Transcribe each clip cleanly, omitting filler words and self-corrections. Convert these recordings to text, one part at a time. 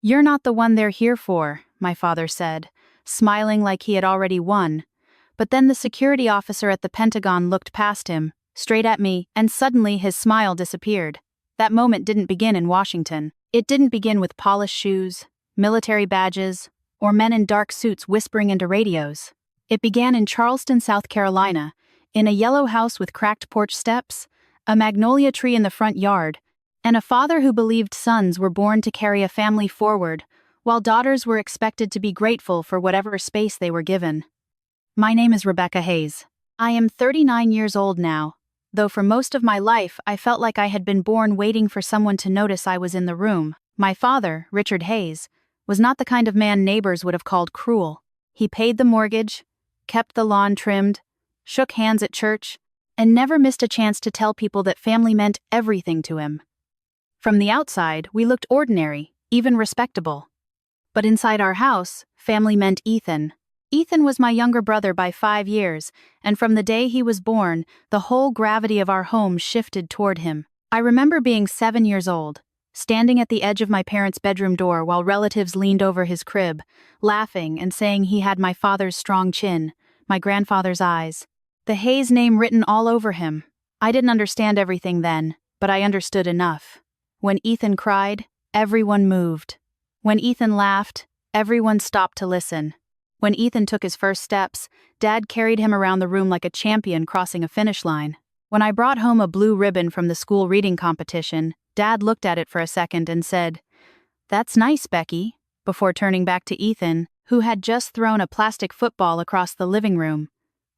"You're not the one they're here for," my father said, smiling like he had already won. But then the security officer at the Pentagon looked past him, straight at me, and suddenly his smile disappeared. That moment didn't begin in Washington. It didn't begin with polished shoes, military badges, or men in dark suits whispering into radios. It began in Charleston, South Carolina, in a yellow house with cracked porch steps, a magnolia tree in the front yard, and a father who believed sons were born to carry a family forward, while daughters were expected to be grateful for whatever space they were given. My name is Rebecca Hayes. I am 39 years old now, though for most of my life I felt like I had been born waiting for someone to notice I was in the room. My father, Richard Hayes, was not the kind of man neighbors would have called cruel. He paid the mortgage, kept the lawn trimmed, shook hands at church, and never missed a chance to tell people that family meant everything to him. From the outside, we looked ordinary, even respectable. But inside our house, family meant Ethan. Ethan was my younger brother by 5 years, and from the day he was born, the whole gravity of our home shifted toward him. I remember being 7 years old, standing at the edge of my parents' bedroom door while relatives leaned over his crib, laughing and saying he had my father's strong chin, my grandfather's eyes, the Hayes name written all over him. I didn't understand everything then, but I understood enough. When Ethan cried, everyone moved. When Ethan laughed, everyone stopped to listen. When Ethan took his first steps, Dad carried him around the room like a champion crossing a finish line. When I brought home a blue ribbon from the school reading competition, Dad looked at it for a second and said, "That's nice, Becky," before turning back to Ethan, who had just thrown a plastic football across the living room.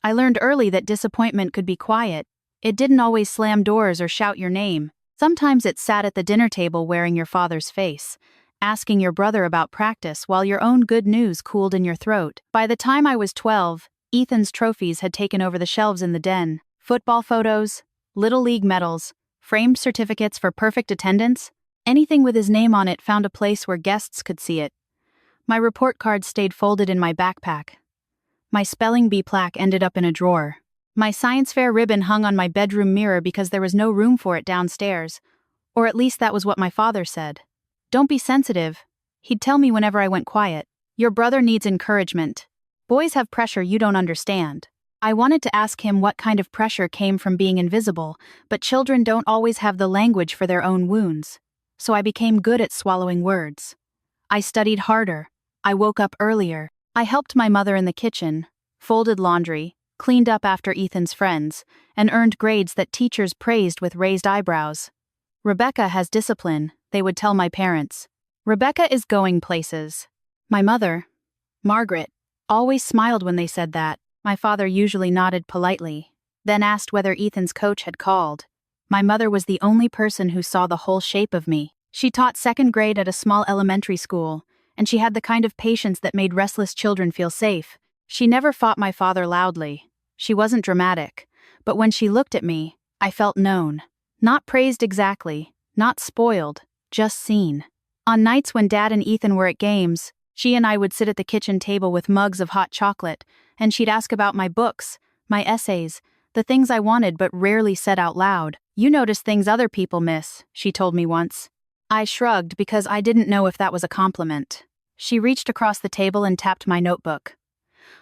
I learned early that disappointment could be quiet. It didn't always slam doors or shout your name. Sometimes it sat at the dinner table wearing your father's face, asking your brother about practice while your own good news cooled in your throat. By the time I was 12, Ethan's trophies had taken over the shelves in the den. Football photos, Little League medals, framed certificates for perfect attendance, anything with his name on it found a place where guests could see it. My report card stayed folded in my backpack. My spelling bee plaque ended up in a drawer. My science fair ribbon hung on my bedroom mirror because there was no room for it downstairs, or at least that was what my father said. "Don't be sensitive," he'd tell me whenever I went quiet. "Your brother needs encouragement. Boys have pressure you don't understand." I wanted to ask him what kind of pressure came from being invisible, but children don't always have the language for their own wounds. So I became good at swallowing words. I studied harder. I woke up earlier. I helped my mother in the kitchen, folded laundry, cleaned up after Ethan's friends, and earned grades that teachers praised with raised eyebrows. "Rebecca has discipline," they would tell my parents. "Rebecca is going places." My mother, Margaret, always smiled when they said that. My father usually nodded politely, then asked whether Ethan's coach had called. My mother was the only person who saw the whole shape of me. She taught 2nd grade at a small elementary school, and she had the kind of patience that made restless children feel safe. She never fought my father loudly. She wasn't dramatic, but when she looked at me, I felt known. Not praised exactly, not spoiled, just seen. On nights when Dad and Ethan were at games, she and I would sit at the kitchen table with mugs of hot chocolate, and she'd ask about my books, my essays, the things I wanted but rarely said out loud. "You notice things other people miss," she told me once. I shrugged because I didn't know if that was a compliment. She reached across the table and tapped my notebook.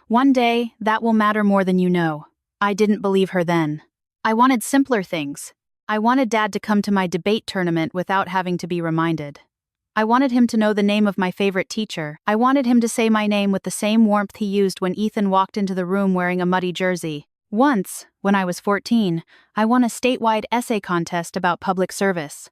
"One day, that will matter more than you know." I didn't believe her then. I wanted simpler things. I wanted Dad to come to my debate tournament without having to be reminded. I wanted him to know the name of my favorite teacher. I wanted him to say my name with the same warmth he used when Ethan walked into the room wearing a muddy jersey. Once, when I was 14, I won a statewide essay contest about public service.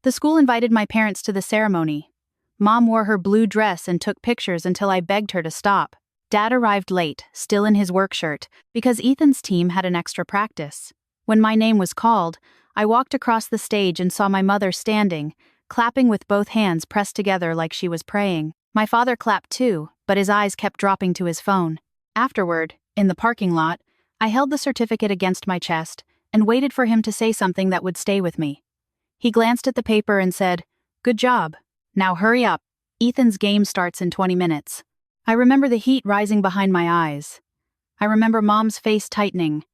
The school invited my parents to the ceremony. Mom wore her blue dress and took pictures until I begged her to stop. Dad arrived late, still in his work shirt, because Ethan's team had an extra practice. When my name was called, I walked across the stage and saw my mother standing, clapping with both hands pressed together like she was praying. My father clapped too, but his eyes kept dropping to his phone. Afterward, in the parking lot, I held the certificate against my chest and waited for him to say something that would stay with me. He glanced at the paper and said, "Good job. Now hurry up. Ethan's game starts in 20 minutes. I remember the heat rising behind my eyes. I remember Mom's face tightening.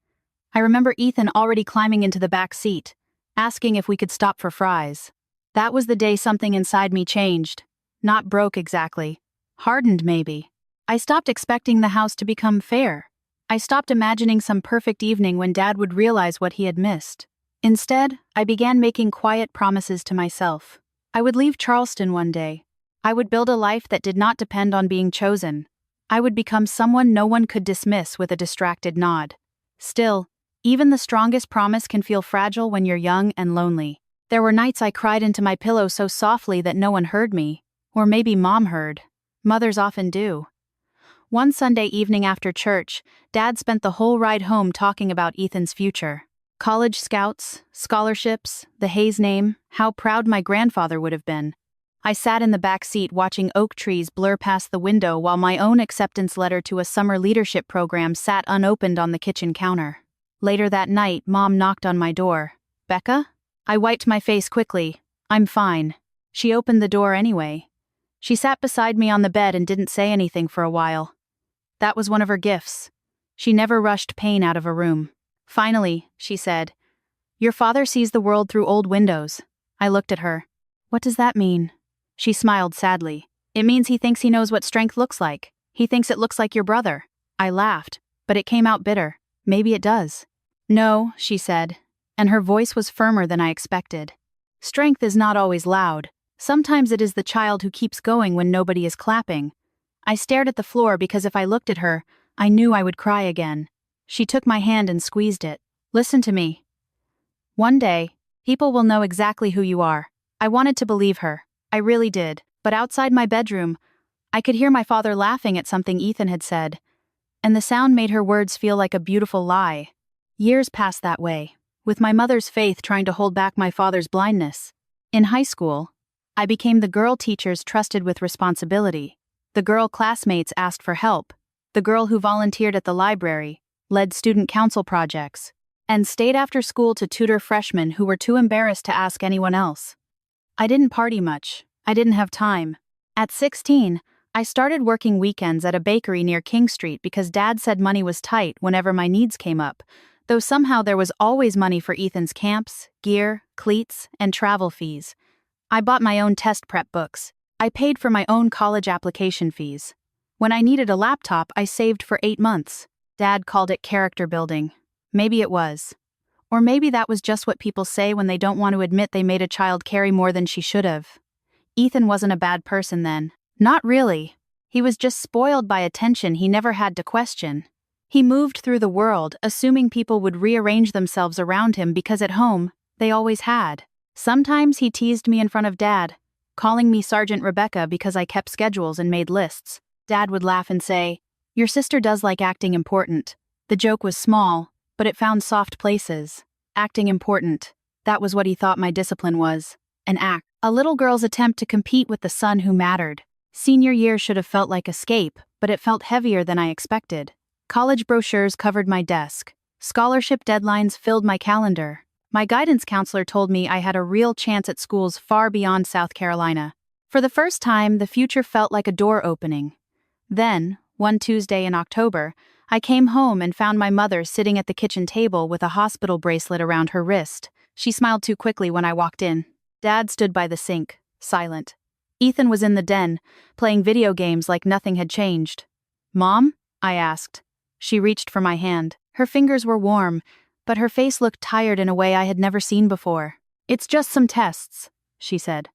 I remember Ethan already climbing into the back seat, asking if we could stop for fries. That was the day something inside me changed. Not broke exactly. Hardened maybe. I stopped expecting the house to become fair. I stopped imagining some perfect evening when Dad would realize what he had missed. Instead, I began making quiet promises to myself. I would leave Charleston one day. I would build a life that did not depend on being chosen. I would become someone no one could dismiss with a distracted nod. Still, even the strongest promise can feel fragile when you're young and lonely. There were nights I cried into my pillow so softly that no one heard me. Or maybe Mom heard. Mothers often do. One Sunday evening after church, Dad spent the whole ride home talking about Ethan's future. College scouts, scholarships, the Hayes name, how proud my grandfather would have been. I sat in the back seat watching oak trees blur past the window while my own acceptance letter to a summer leadership program sat unopened on the kitchen counter. Later that night, Mom knocked on my door. "Becca?" I wiped my face quickly. "I'm fine." She opened the door anyway. She sat beside me on the bed and didn't say anything for a while. That was one of her gifts. She never rushed pain out of a room. "Finally," she said. "Your father sees the world through old windows." I looked at her. "What does that mean?" She smiled sadly. "It means he thinks he knows what strength looks like. He thinks it looks like your brother." I laughed, but it came out bitter. "Maybe it does." "No," she said, and her voice was firmer than I expected. "Strength is not always loud. Sometimes it is the child who keeps going when nobody is clapping." I stared at the floor because if I looked at her, I knew I would cry again. She took my hand and squeezed it. "Listen to me. One day, people will know exactly who you are." I wanted to believe her. I really did. But outside my bedroom, I could hear my father laughing at something Ethan had said. And the sound made her words feel like a beautiful lie. Years passed that way, with my mother's faith trying to hold back my father's blindness. In high school, I became the girl teachers trusted with responsibility, the girl classmates asked for help, the girl who volunteered at the library, led student council projects, and stayed after school to tutor freshmen who were too embarrassed to ask anyone else. I didn't party much. I didn't have time. At 16, I started working weekends at a bakery near King Street because Dad said money was tight whenever my needs came up, though somehow there was always money for Ethan's camps, gear, cleats, and travel fees. I bought my own test prep books. I paid for my own college application fees. When I needed a laptop, I saved for 8 months. Dad called it character building. Maybe it was. Or maybe that was just what people say when they don't want to admit they made a child carry more than she should have. Ethan wasn't a bad person then. Not really. He was just spoiled by attention he never had to question. He moved through the world, assuming people would rearrange themselves around him because at home, they always had. Sometimes he teased me in front of Dad, calling me Sergeant Rebecca because I kept schedules and made lists. Dad would laugh and say, "Your sister does like acting important." The joke was small, but it found soft places. Acting important. That was what he thought my discipline was. An act. A little girl's attempt to compete with the son who mattered. Senior year should have felt like escape, but it felt heavier than I expected. College brochures covered my desk. Scholarship deadlines filled my calendar. My guidance counselor told me I had a real chance at schools far beyond South Carolina. For the first time, the future felt like a door opening. Then, one Tuesday in October, I came home and found my mother sitting at the kitchen table with a hospital bracelet around her wrist. She smiled too quickly when I walked in. Dad stood by the sink, silent. Ethan was in the den, playing video games like nothing had changed. "Mom?" I asked. She reached for my hand. Her fingers were warm, but her face looked tired in a way I had never seen before. "It's just some tests," she said.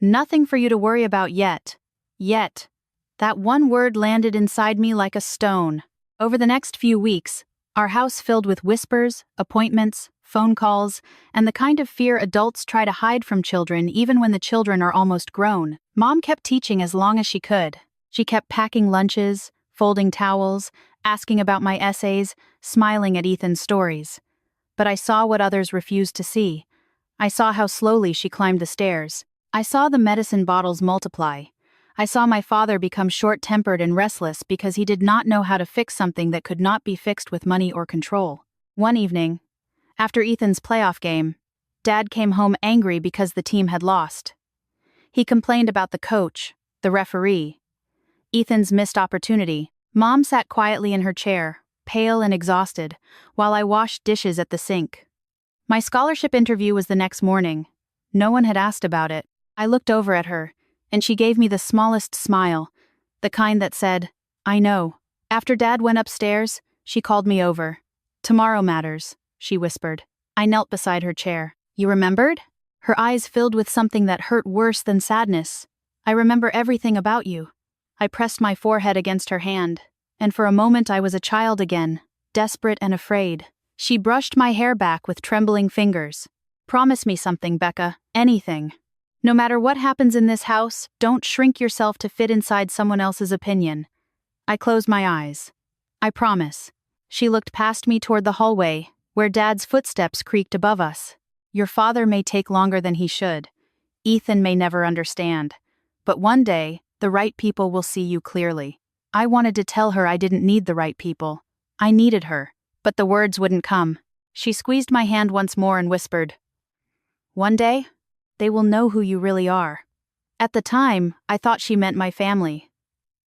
"Nothing for you to worry about yet." Yet. That one word landed inside me like a stone. Over the next few weeks, our house filled with whispers, appointments, phone calls, and the kind of fear adults try to hide from children even when the children are almost grown. Mom kept teaching as long as she could. She kept packing lunches, folding towels, asking about my essays, smiling at Ethan's stories. But I saw what others refused to see. I saw how slowly she climbed the stairs. I saw the medicine bottles multiply. I saw my father become short-tempered and restless because he did not know how to fix something that could not be fixed with money or control. One evening, after Ethan's playoff game, Dad came home angry because the team had lost. He complained about the coach, the referee, Ethan's missed opportunity. Mom sat quietly in her chair, pale and exhausted, while I washed dishes at the sink. My scholarship interview was the next morning. No one had asked about it. I looked over at her, and she gave me the smallest smile, the kind that said, "I know." After Dad went upstairs, she called me over. "Tomorrow matters," she whispered. I knelt beside her chair. "You remembered?" Her eyes filled with something that hurt worse than sadness. "I remember everything about you." I pressed my forehead against her hand, and for a moment I was a child again, desperate and afraid. She brushed my hair back with trembling fingers. "Promise me something, Becca, anything. No matter what happens in this house, don't shrink yourself to fit inside someone else's opinion." I closed my eyes. "I promise." She looked past me toward the hallway, where Dad's footsteps creaked above us. "Your father may take longer than he should. Ethan may never understand. But one day, the right people will see you clearly." I wanted to tell her I didn't need the right people. I needed her. But the words wouldn't come. She squeezed my hand once more and whispered, "One day, they will know who you really are." At the time, I thought she meant my family.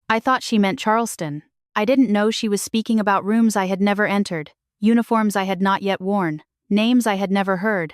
I thought she meant Charleston. I didn't know she was speaking about rooms I had never entered, uniforms I had not yet worn, names I had never heard,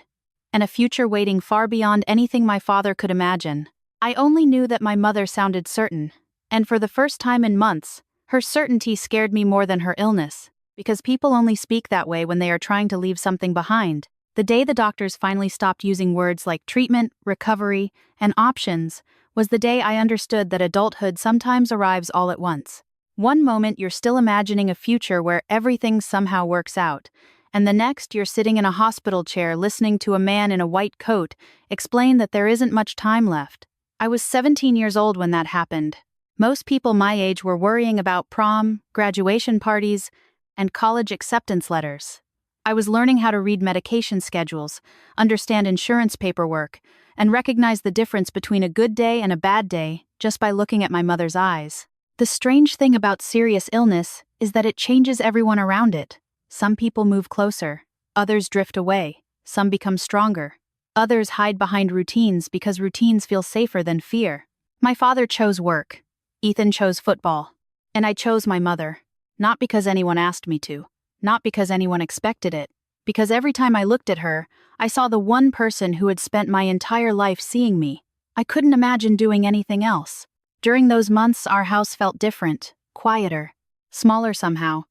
and a future waiting far beyond anything my father could imagine. I only knew that my mother sounded certain, and for the first time in months, her certainty scared me more than her illness, because people only speak that way when they are trying to leave something behind. The day the doctors finally stopped using words like treatment, recovery, and options was the day I understood that adulthood sometimes arrives all at once. One moment you're still imagining a future where everything somehow works out, and the next you're sitting in a hospital chair listening to a man in a white coat explain that there isn't much time left. I was 17 years old when that happened. Most people my age were worrying about prom, graduation parties, and college acceptance letters. I was learning how to read medication schedules, understand insurance paperwork, and recognize the difference between a good day and a bad day just by looking at my mother's eyes. The strange thing about serious illness is that it changes everyone around it. Some people move closer, others drift away, some become stronger, others hide behind routines because routines feel safer than fear. My father chose work, Ethan chose football, and I chose my mother, not because anyone asked me to. Not because anyone expected it, because every time I looked at her, I saw the one person who had spent my entire life seeing me. I couldn't imagine doing anything else. During those months, our house felt different, quieter, smaller somehow.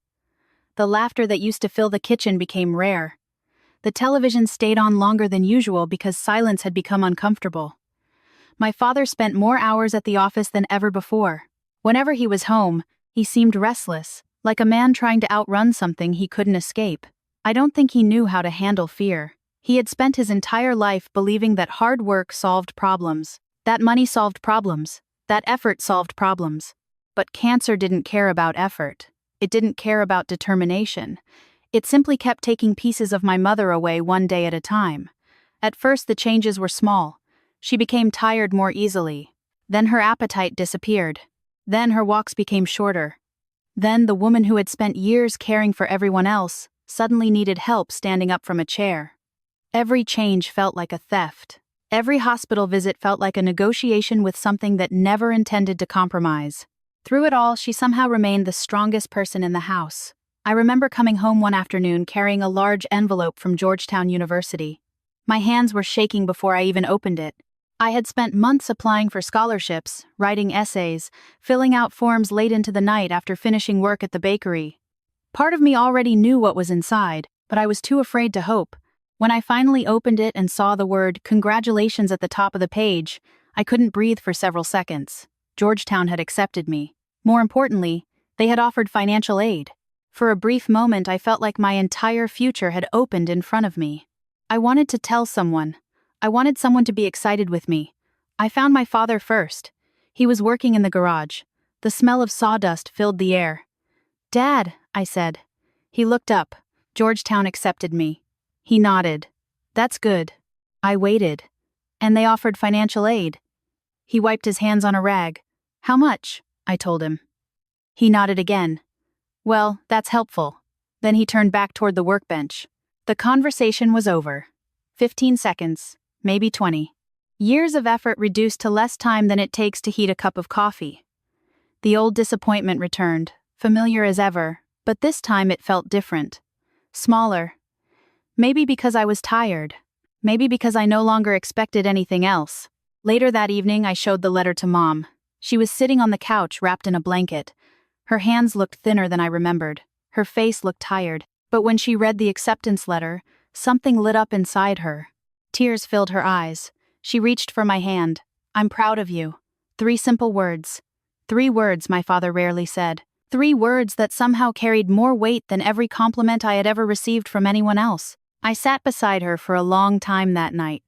The laughter that used to fill the kitchen became rare. The television stayed on longer than usual because silence had become uncomfortable. My father spent more hours at the office than ever before. Whenever he was home, he seemed restless, like a man trying to outrun something he couldn't escape. I don't think he knew how to handle fear. He had spent his entire life believing that hard work solved problems, that money solved problems, that effort solved problems. But cancer didn't care about effort. It didn't care about determination. It simply kept taking pieces of my mother away one day at a time. At first the changes were small. She became tired more easily. Then her appetite disappeared. Then her walks became shorter. Then the woman who had spent years caring for everyone else suddenly needed help standing up from a chair. Every change felt like a theft. Every hospital visit felt like a negotiation with something that never intended to compromise. Through it all, she somehow remained the strongest person in the house. I remember coming home one afternoon carrying a large envelope from Georgetown University. My hands were shaking before I even opened it. I had spent months applying for scholarships, writing essays, filling out forms late into the night after finishing work at the bakery. Part of me already knew what was inside, but I was too afraid to hope. When I finally opened it and saw the word "Congratulations" at the top of the page, I couldn't breathe for several seconds. Georgetown had accepted me. More importantly, they had offered financial aid. For a brief moment, I felt like my entire future had opened in front of me. I wanted to tell someone. I wanted someone to be excited with me. I found my father first. He was working in the garage. The smell of sawdust filled the air. "Dad," I said. He looked up. Georgetown accepted me. He nodded. "That's good." I waited. "And they offered financial aid." He wiped his hands on a rag. "How much?" I told him. He nodded again. "Well, that's helpful." Then he turned back toward the workbench. The conversation was over. 15 seconds. Maybe 20. Years of effort reduced to less time than it takes to heat a cup of coffee. The old disappointment returned, familiar as ever, but this time it felt different. Smaller. Maybe because I was tired. Maybe because I no longer expected anything else. Later that evening, I showed the letter to Mom. She was sitting on the couch, wrapped in a blanket. Her hands looked thinner than I remembered. Her face looked tired. But when she read the acceptance letter, something lit up inside her. Tears filled her eyes. She reached for my hand. "I'm proud of you." 3 simple words. 3 words my father rarely said. 3 words that somehow carried more weight than every compliment I had ever received from anyone else. I sat beside her for a long time that night.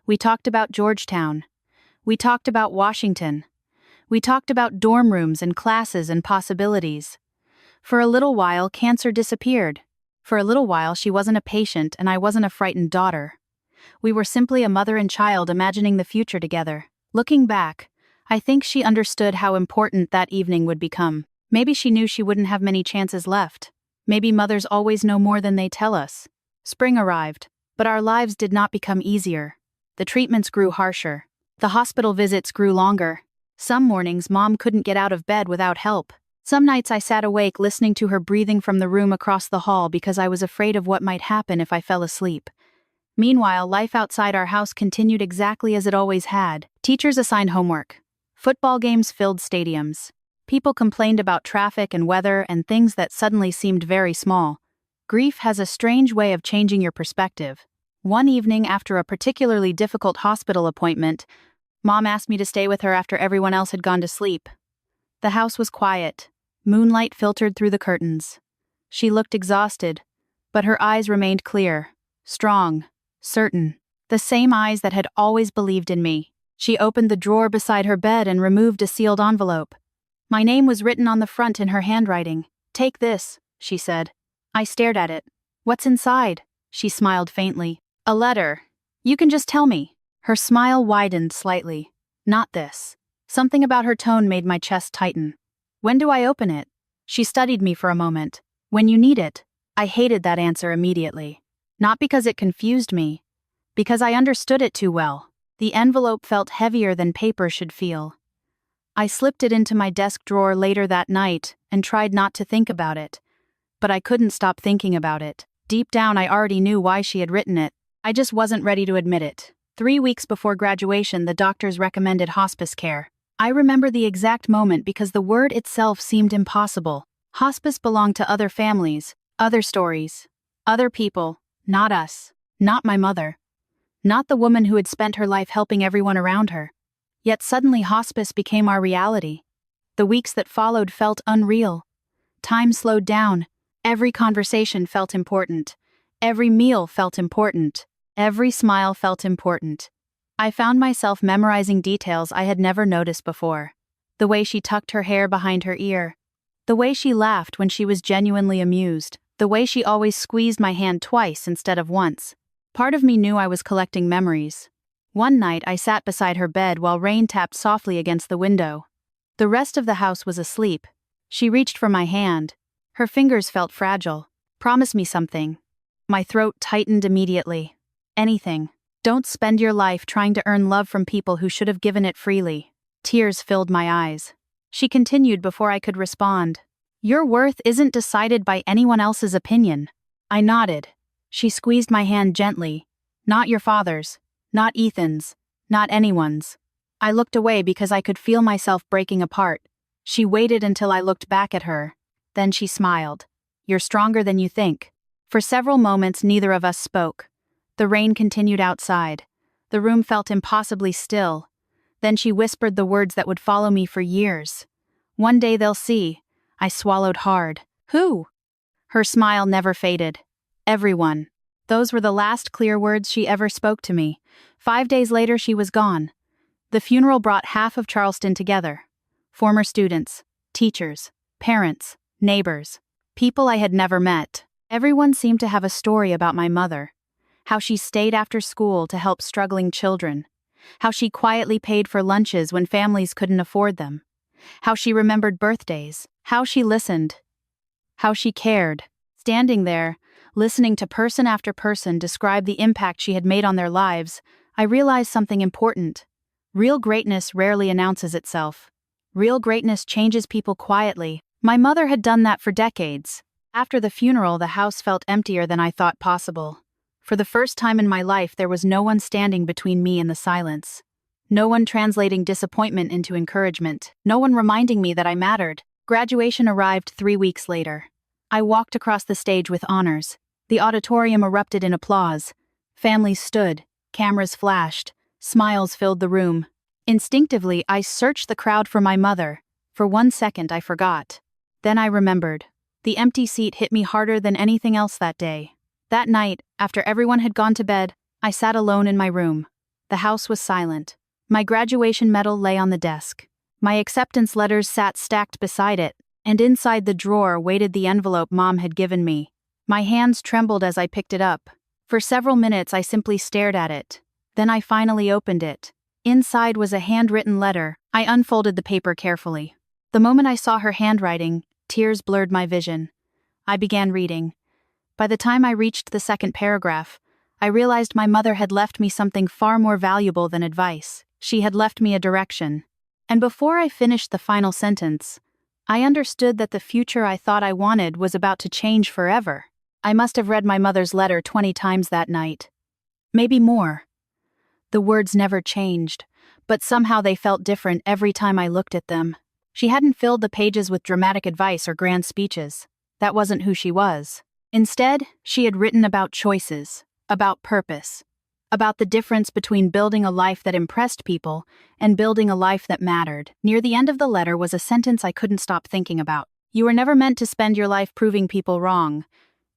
We talked about Georgetown. We talked about Washington. We talked about dorm rooms and classes and possibilities. For a little while, cancer disappeared. For a little while, she wasn't a patient and I wasn't a frightened daughter. We were simply a mother and child imagining the future together. Looking back, I think she understood how important that evening would become. Maybe she knew she wouldn't have many chances left. Maybe mothers always know more than they tell us. Spring arrived, but our lives did not become easier. The treatments grew harsher. The hospital visits grew longer. Some mornings, Mom couldn't get out of bed without help. Some nights I sat awake listening to her breathing from the room across the hall because I was afraid of what might happen if I fell asleep. Meanwhile, life outside our house continued exactly as it always had. Teachers assigned homework. Football games filled stadiums. People complained about traffic and weather and things that suddenly seemed very small. Grief has a strange way of changing your perspective. One evening after a particularly difficult hospital appointment, Mom asked me to stay with her after everyone else had gone to sleep. The house was quiet. Moonlight filtered through the curtains. She looked exhausted, but her eyes remained clear, strong, certain. The same eyes that had always believed in me. She opened the drawer beside her bed and removed a sealed envelope. My name was written on the front in her handwriting. "Take this," she said. I stared at it. "What's inside?" She smiled faintly. "A letter. You can just tell me." Her smile widened slightly. "Not this." Something about her tone made my chest tighten. "When do I open it?" She studied me for a moment. "When you need it." I hated that answer immediately. Not because it confused me. Because I understood it too well. The envelope felt heavier than paper should feel. I slipped it into my desk drawer later that night and tried not to think about it. But I couldn't stop thinking about it. Deep down I already knew why she had written it. I just wasn't ready to admit it. 3 weeks before graduation, the doctors recommended hospice care. I remember the exact moment because the word itself seemed impossible. Hospice belonged to other families, other stories, other people, not us, not my mother, not the woman who had spent her life helping everyone around her. Yet suddenly hospice became our reality. The weeks that followed felt unreal. Time slowed down. Every conversation felt important. Every meal felt important. Every smile felt important. I found myself memorizing details I had never noticed before. The way she tucked her hair behind her ear. The way she laughed when she was genuinely amused. The way she always squeezed my hand twice instead of once. Part of me knew I was collecting memories. One night I sat beside her bed while rain tapped softly against the window. The rest of the house was asleep. She reached for my hand. Her fingers felt fragile. "Promise me something." My throat tightened immediately. "Anything. Don't spend your life trying to earn love from people who should have given it freely." Tears filled my eyes. She continued before I could respond. "Your worth isn't decided by anyone else's opinion." I nodded. She squeezed my hand gently. "Not your father's. Not Ethan's. Not anyone's." I looked away because I could feel myself breaking apart. She waited until I looked back at her. Then she smiled. "You're stronger than you think." For several moments neither of us spoke. The rain continued outside. The room felt impossibly still. Then she whispered the words that would follow me for years. "One day they'll see." I swallowed hard. "Who?" Her smile never faded. "Everyone." Those were the last clear words she ever spoke to me. 5 days later she was gone. The funeral brought half of Charleston together. Former students, teachers, parents, neighbors, people I had never met. Everyone seemed to have a story about my mother. How she stayed after school to help struggling children. How she quietly paid for lunches when families couldn't afford them. How she remembered birthdays. How she listened. How she cared. Standing there, listening to person after person describe the impact she had made on their lives, I realized something important. Real greatness rarely announces itself. Real greatness changes people quietly. My mother had done that for decades. After the funeral, the house felt emptier than I thought possible. For the first time in my life, there was no one standing between me and the silence. No one translating disappointment into encouragement. No one reminding me that I mattered. Graduation arrived 3 weeks later. I walked across the stage with honors. The auditorium erupted in applause. Families stood, cameras flashed, smiles filled the room. Instinctively, I searched the crowd for my mother. For 1 second, I forgot. Then I remembered. The empty seat hit me harder than anything else that day. That night, after everyone had gone to bed, I sat alone in my room. The house was silent. My graduation medal lay on the desk. My acceptance letters sat stacked beside it, and inside the drawer waited the envelope Mom had given me. My hands trembled as I picked it up. For several minutes I simply stared at it. Then I finally opened it. Inside was a handwritten letter. I unfolded the paper carefully. The moment I saw her handwriting, tears blurred my vision. I began reading. By the time I reached the second paragraph, I realized my mother had left me something far more valuable than advice. She had left me a direction. And before I finished the final sentence, I understood that the future I thought I wanted was about to change forever. I must have read my mother's letter 20 times that night. Maybe more. The words never changed, but somehow they felt different every time I looked at them. She hadn't filled the pages with dramatic advice or grand speeches. That wasn't who she was. Instead, she had written about choices, about purpose, about the difference between building a life that impressed people and building a life that mattered. Near the end of the letter was a sentence I couldn't stop thinking about. You were never meant to spend your life proving people wrong.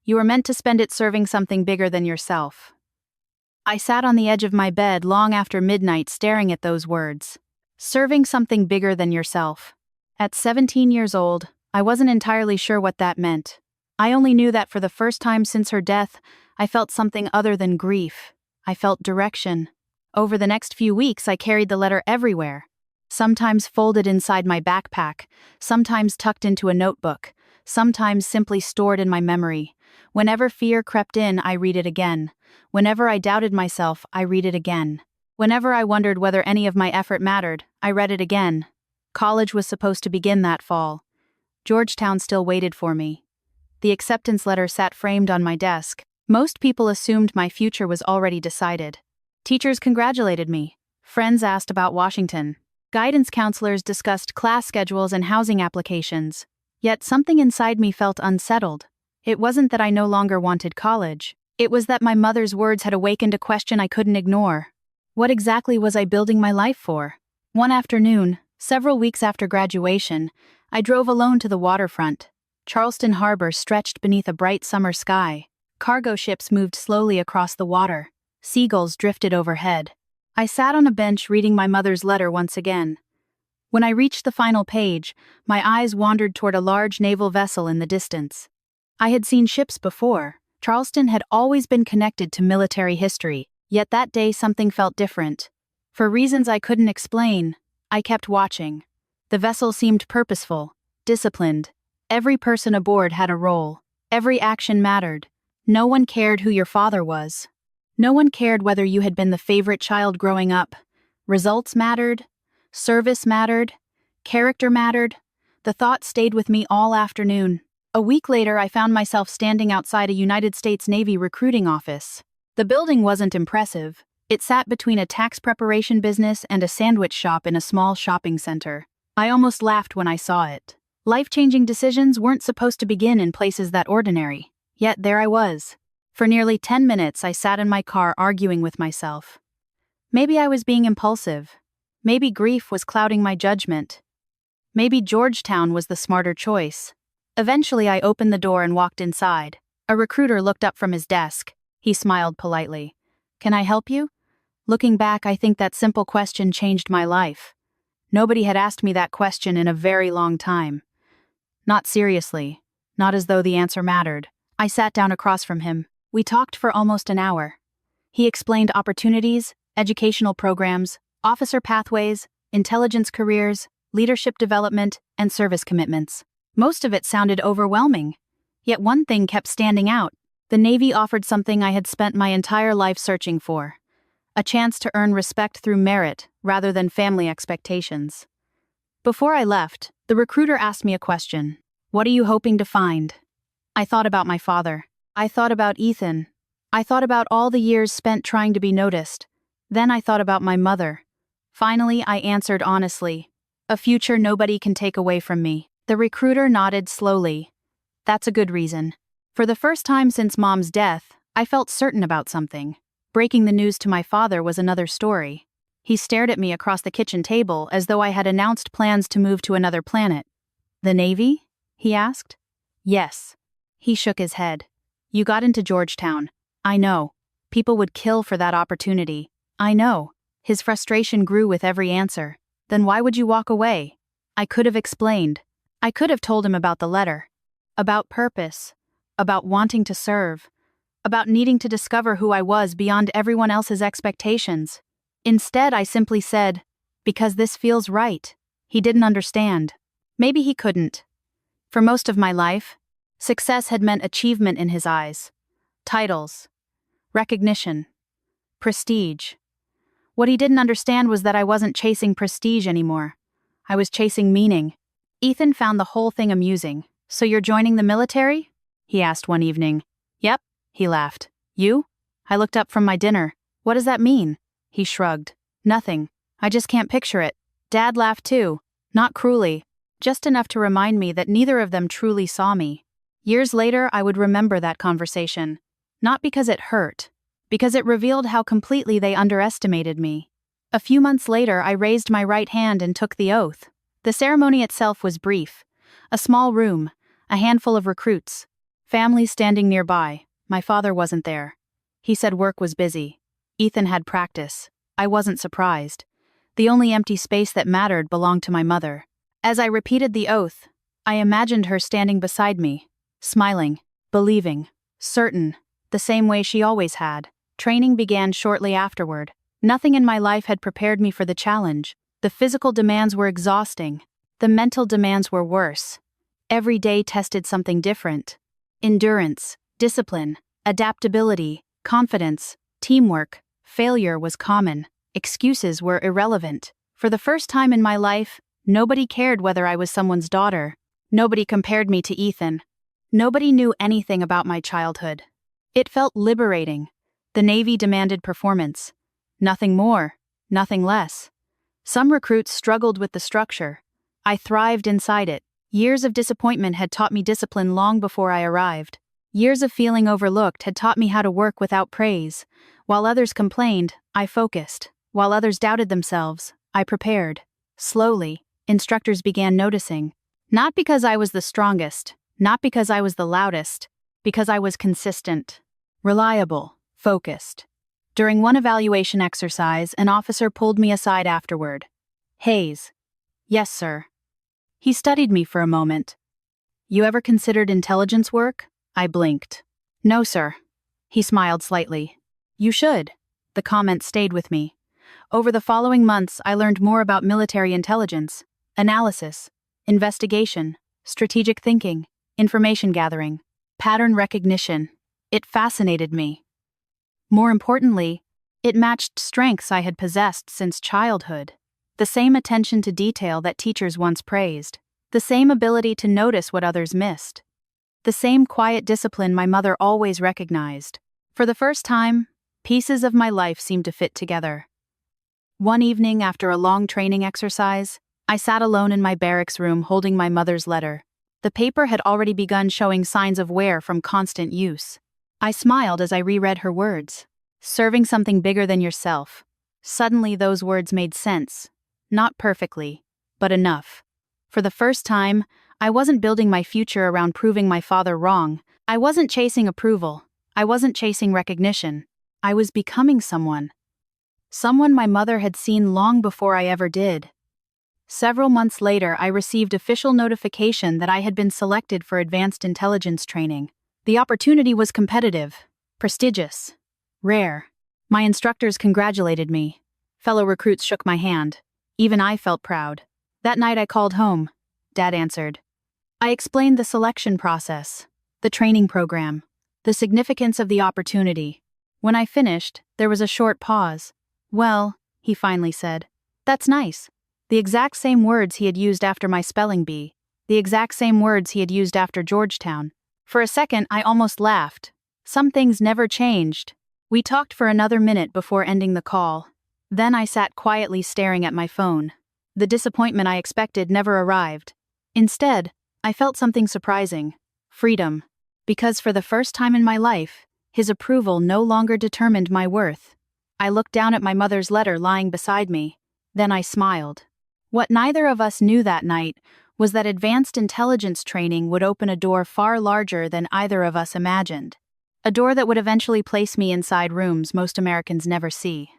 You were meant to spend it serving something bigger than yourself. I sat on the edge of my bed long after midnight staring at those words. Serving something bigger than yourself. At 17 years old, I wasn't entirely sure what that meant. I only knew that for the first time since her death, I felt something other than grief. I felt direction. Over the next few weeks, I carried the letter everywhere. Sometimes folded inside my backpack, sometimes tucked into a notebook, sometimes simply stored in my memory. Whenever fear crept in, I read it again. Whenever I doubted myself, I read it again. Whenever I wondered whether any of my effort mattered, I read it again. College was supposed to begin that fall. Georgetown still waited for me. The acceptance letter sat framed on my desk. Most people assumed my future was already decided. Teachers congratulated me. Friends asked about Washington. Guidance counselors discussed class schedules and housing applications. Yet something inside me felt unsettled. It wasn't that I no longer wanted college. It was that my mother's words had awakened a question I couldn't ignore. What exactly was I building my life for? One afternoon, several weeks after graduation, I drove alone to the waterfront. Charleston Harbor stretched beneath a bright summer sky. Cargo ships moved slowly across the water. Seagulls drifted overhead. I sat on a bench reading my mother's letter once again. When I reached the final page, my eyes wandered toward a large naval vessel in the distance. I had seen ships before. Charleston had always been connected to military history, yet that day something felt different. For reasons I couldn't explain, I kept watching. The vessel seemed purposeful, disciplined. Every person aboard had a role. Every action mattered. No one cared who your father was. No one cared whether you had been the favorite child growing up. Results mattered. Service mattered. Character mattered. The thought stayed with me all afternoon. A week later, I found myself standing outside a United States Navy recruiting office. The building wasn't impressive. It sat between a tax preparation business and a sandwich shop in a small shopping center. I almost laughed when I saw it. Life-changing decisions weren't supposed to begin in places that ordinary. Yet there I was. For nearly 10 minutes, I sat in my car arguing with myself. Maybe I was being impulsive. Maybe grief was clouding my judgment. Maybe Georgetown was the smarter choice. Eventually, I opened the door and walked inside. A recruiter looked up from his desk. He smiled politely. "Can I help you?" Looking back, I think that simple question changed my life. Nobody had asked me that question in a very long time. Not seriously. Not as though the answer mattered. I sat down across from him. We talked for almost an hour. He explained opportunities, educational programs, officer pathways, intelligence careers, leadership development, and service commitments. Most of it sounded overwhelming. Yet one thing kept standing out. The Navy offered something I had spent my entire life searching for. A chance to earn respect through merit rather than family expectations. Before I left, the recruiter asked me a question. "What are you hoping to find?" I thought about my father. I thought about Ethan. I thought about all the years spent trying to be noticed. Then I thought about my mother. Finally, I answered honestly. A future nobody can take away from me. The recruiter nodded slowly. That's a good reason. For the first time since Mom's death, I felt certain about something. Breaking the news to my father was another story. He stared at me across the kitchen table as though I had announced plans to move to another planet. The Navy? He asked. Yes. He shook his head. You got into Georgetown. I know. People would kill for that opportunity. I know. His frustration grew with every answer. Then why would you walk away? I could have explained. I could have told him about the letter. About purpose. About wanting to serve. About needing to discover who I was beyond everyone else's expectations. Instead, I simply said, because this feels right. He didn't understand. Maybe he couldn't. For most of my life, success had meant achievement in his eyes. Titles. Recognition. Prestige. What he didn't understand was that I wasn't chasing prestige anymore. I was chasing meaning. Ethan found the whole thing amusing. So you're joining the military? He asked one evening. Yep, he laughed. You? I looked up from my dinner. What does that mean? He shrugged. Nothing. I just can't picture it. Dad laughed too. Not cruelly. Just enough to remind me that neither of them truly saw me. Years later, I would remember that conversation. Not because it hurt. Because it revealed how completely they underestimated me. A few months later, I raised my right hand and took the oath. The ceremony itself was brief. A small room, a handful of recruits, families standing nearby. My father wasn't there. He said work was busy. Ethan had practice. I wasn't surprised. The only empty space that mattered belonged to my mother. As I repeated the oath, I imagined her standing beside me, smiling, believing, certain, the same way she always had. Training began shortly afterward. Nothing in my life had prepared me for the challenge. The physical demands were exhausting. The mental demands were worse. Every day tested something different. Endurance, discipline, adaptability, confidence, teamwork. Failure was common. Excuses were irrelevant. For the first time in my life, nobody cared whether I was someone's daughter. Nobody compared me to Ethan. Nobody knew anything about my childhood. It felt liberating. The Navy demanded performance. Nothing more, nothing less. Some recruits struggled with the structure. I thrived inside it. Years of disappointment had taught me discipline long before I arrived. Years of feeling overlooked had taught me how to work without praise. While others complained, I focused. While others doubted themselves, I prepared. Slowly, instructors began noticing. Not because I was the strongest, not because I was the loudest, because I was consistent, reliable, focused. During one evaluation exercise, an officer pulled me aside afterward. Hayes. Yes, sir. He studied me for a moment. You ever considered intelligence work? I blinked. No, sir. He smiled slightly. You should. The comment stayed with me. Over the following months, I learned more about military intelligence, analysis, investigation, strategic thinking, information gathering, pattern recognition. It fascinated me. More importantly, it matched strengths I had possessed since childhood. The same attention to detail that teachers once praised. The same ability to notice what others missed. The same quiet discipline my mother always recognized. For the first time, pieces of my life seemed to fit together. One evening after a long training exercise, I sat alone in my barracks room holding my mother's letter. The paper had already begun showing signs of wear from constant use. I smiled as I reread her words. Serving something bigger than yourself. Suddenly those words made sense. Not perfectly, but enough. For the first time, I wasn't building my future around proving my father wrong. I wasn't chasing approval. I wasn't chasing recognition. I was becoming someone. Someone my mother had seen long before I ever did. Several months later, I received official notification that I had been selected for advanced intelligence training. The opportunity was competitive, prestigious, rare. My instructors congratulated me. Fellow recruits shook my hand. Even I felt proud. That night I called home. Dad answered. I explained the selection process, the training program, the significance of the opportunity. When I finished, there was a short pause. Well, he finally said, that's nice. The exact same words he had used after my spelling bee. The exact same words he had used after Georgetown. For a second, I almost laughed. Some things never changed. We talked for another minute before ending the call. Then I sat quietly staring at my phone. The disappointment I expected never arrived. Instead, I felt something surprising: freedom. Because for the first time in my life, his approval no longer determined my worth. I looked down at my mother's letter lying beside me. Then I smiled. What neither of us knew that night was that advanced intelligence training would open a door far larger than either of us imagined. A door that would eventually place me inside rooms most Americans never see.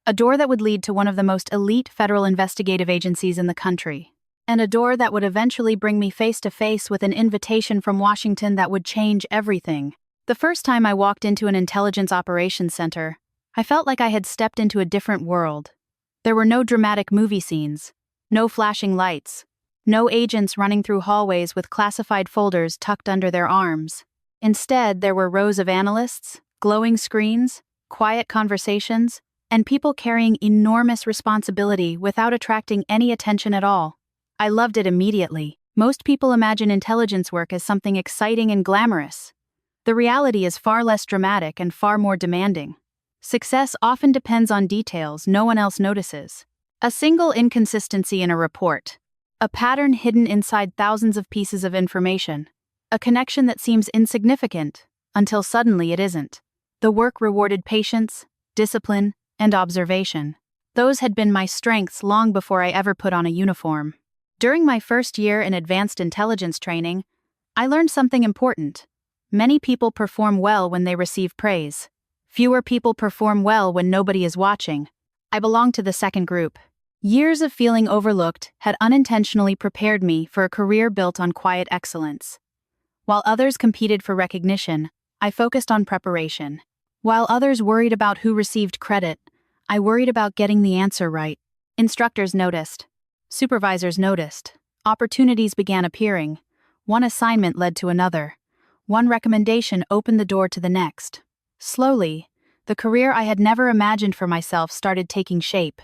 A door that would lead to one of the most elite federal investigative agencies in the country. And a door that would eventually bring me face to face with an invitation from Washington that would change everything. The first time I walked into an intelligence operations center, I felt like I had stepped into a different world. There were no dramatic movie scenes, no flashing lights, no agents running through hallways with classified folders tucked under their arms. Instead, there were rows of analysts, glowing screens, quiet conversations, and people carrying enormous responsibility without attracting any attention at all. I loved it immediately. Most people imagine intelligence work as something exciting and glamorous. The reality is far less dramatic and far more demanding. Success often depends on details no one else notices. A single inconsistency in a report. A pattern hidden inside thousands of pieces of information. A connection that seems insignificant until suddenly it isn't. The work rewarded patience, discipline, and observation. Those had been my strengths long before I ever put on a uniform. During my first year in advanced intelligence training, I learned something important. Many people perform well when they receive praise. Fewer people perform well when nobody is watching. I belonged to the second group. Years of feeling overlooked had unintentionally prepared me for a career built on quiet excellence. While others competed for recognition, I focused on preparation. While others worried about who received credit, I worried about getting the answer right. Instructors noticed. Supervisors noticed. Opportunities began appearing. One assignment led to another. One recommendation opened the door to the next. Slowly, the career I had never imagined for myself started taking shape.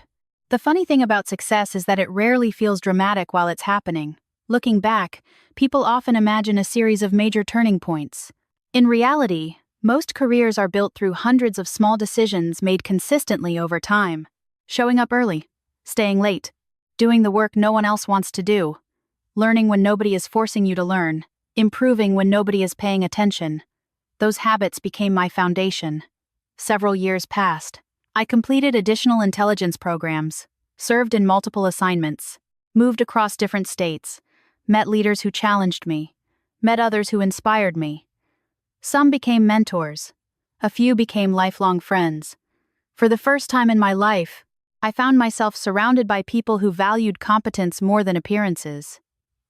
The funny thing about success is that it rarely feels dramatic while it's happening. Looking back, people often imagine a series of major turning points. In reality, most careers are built through hundreds of small decisions made consistently over time. Showing up early, staying late, doing the work no one else wants to do, learning when nobody is forcing you to learn, improving when nobody is paying attention. Those habits became my foundation. Several years passed. I completed additional intelligence programs, served in multiple assignments, moved across different states, met leaders who challenged me, met others who inspired me. Some became mentors. A few became lifelong friends. For the first time in my life, I found myself surrounded by people who valued competence more than appearances.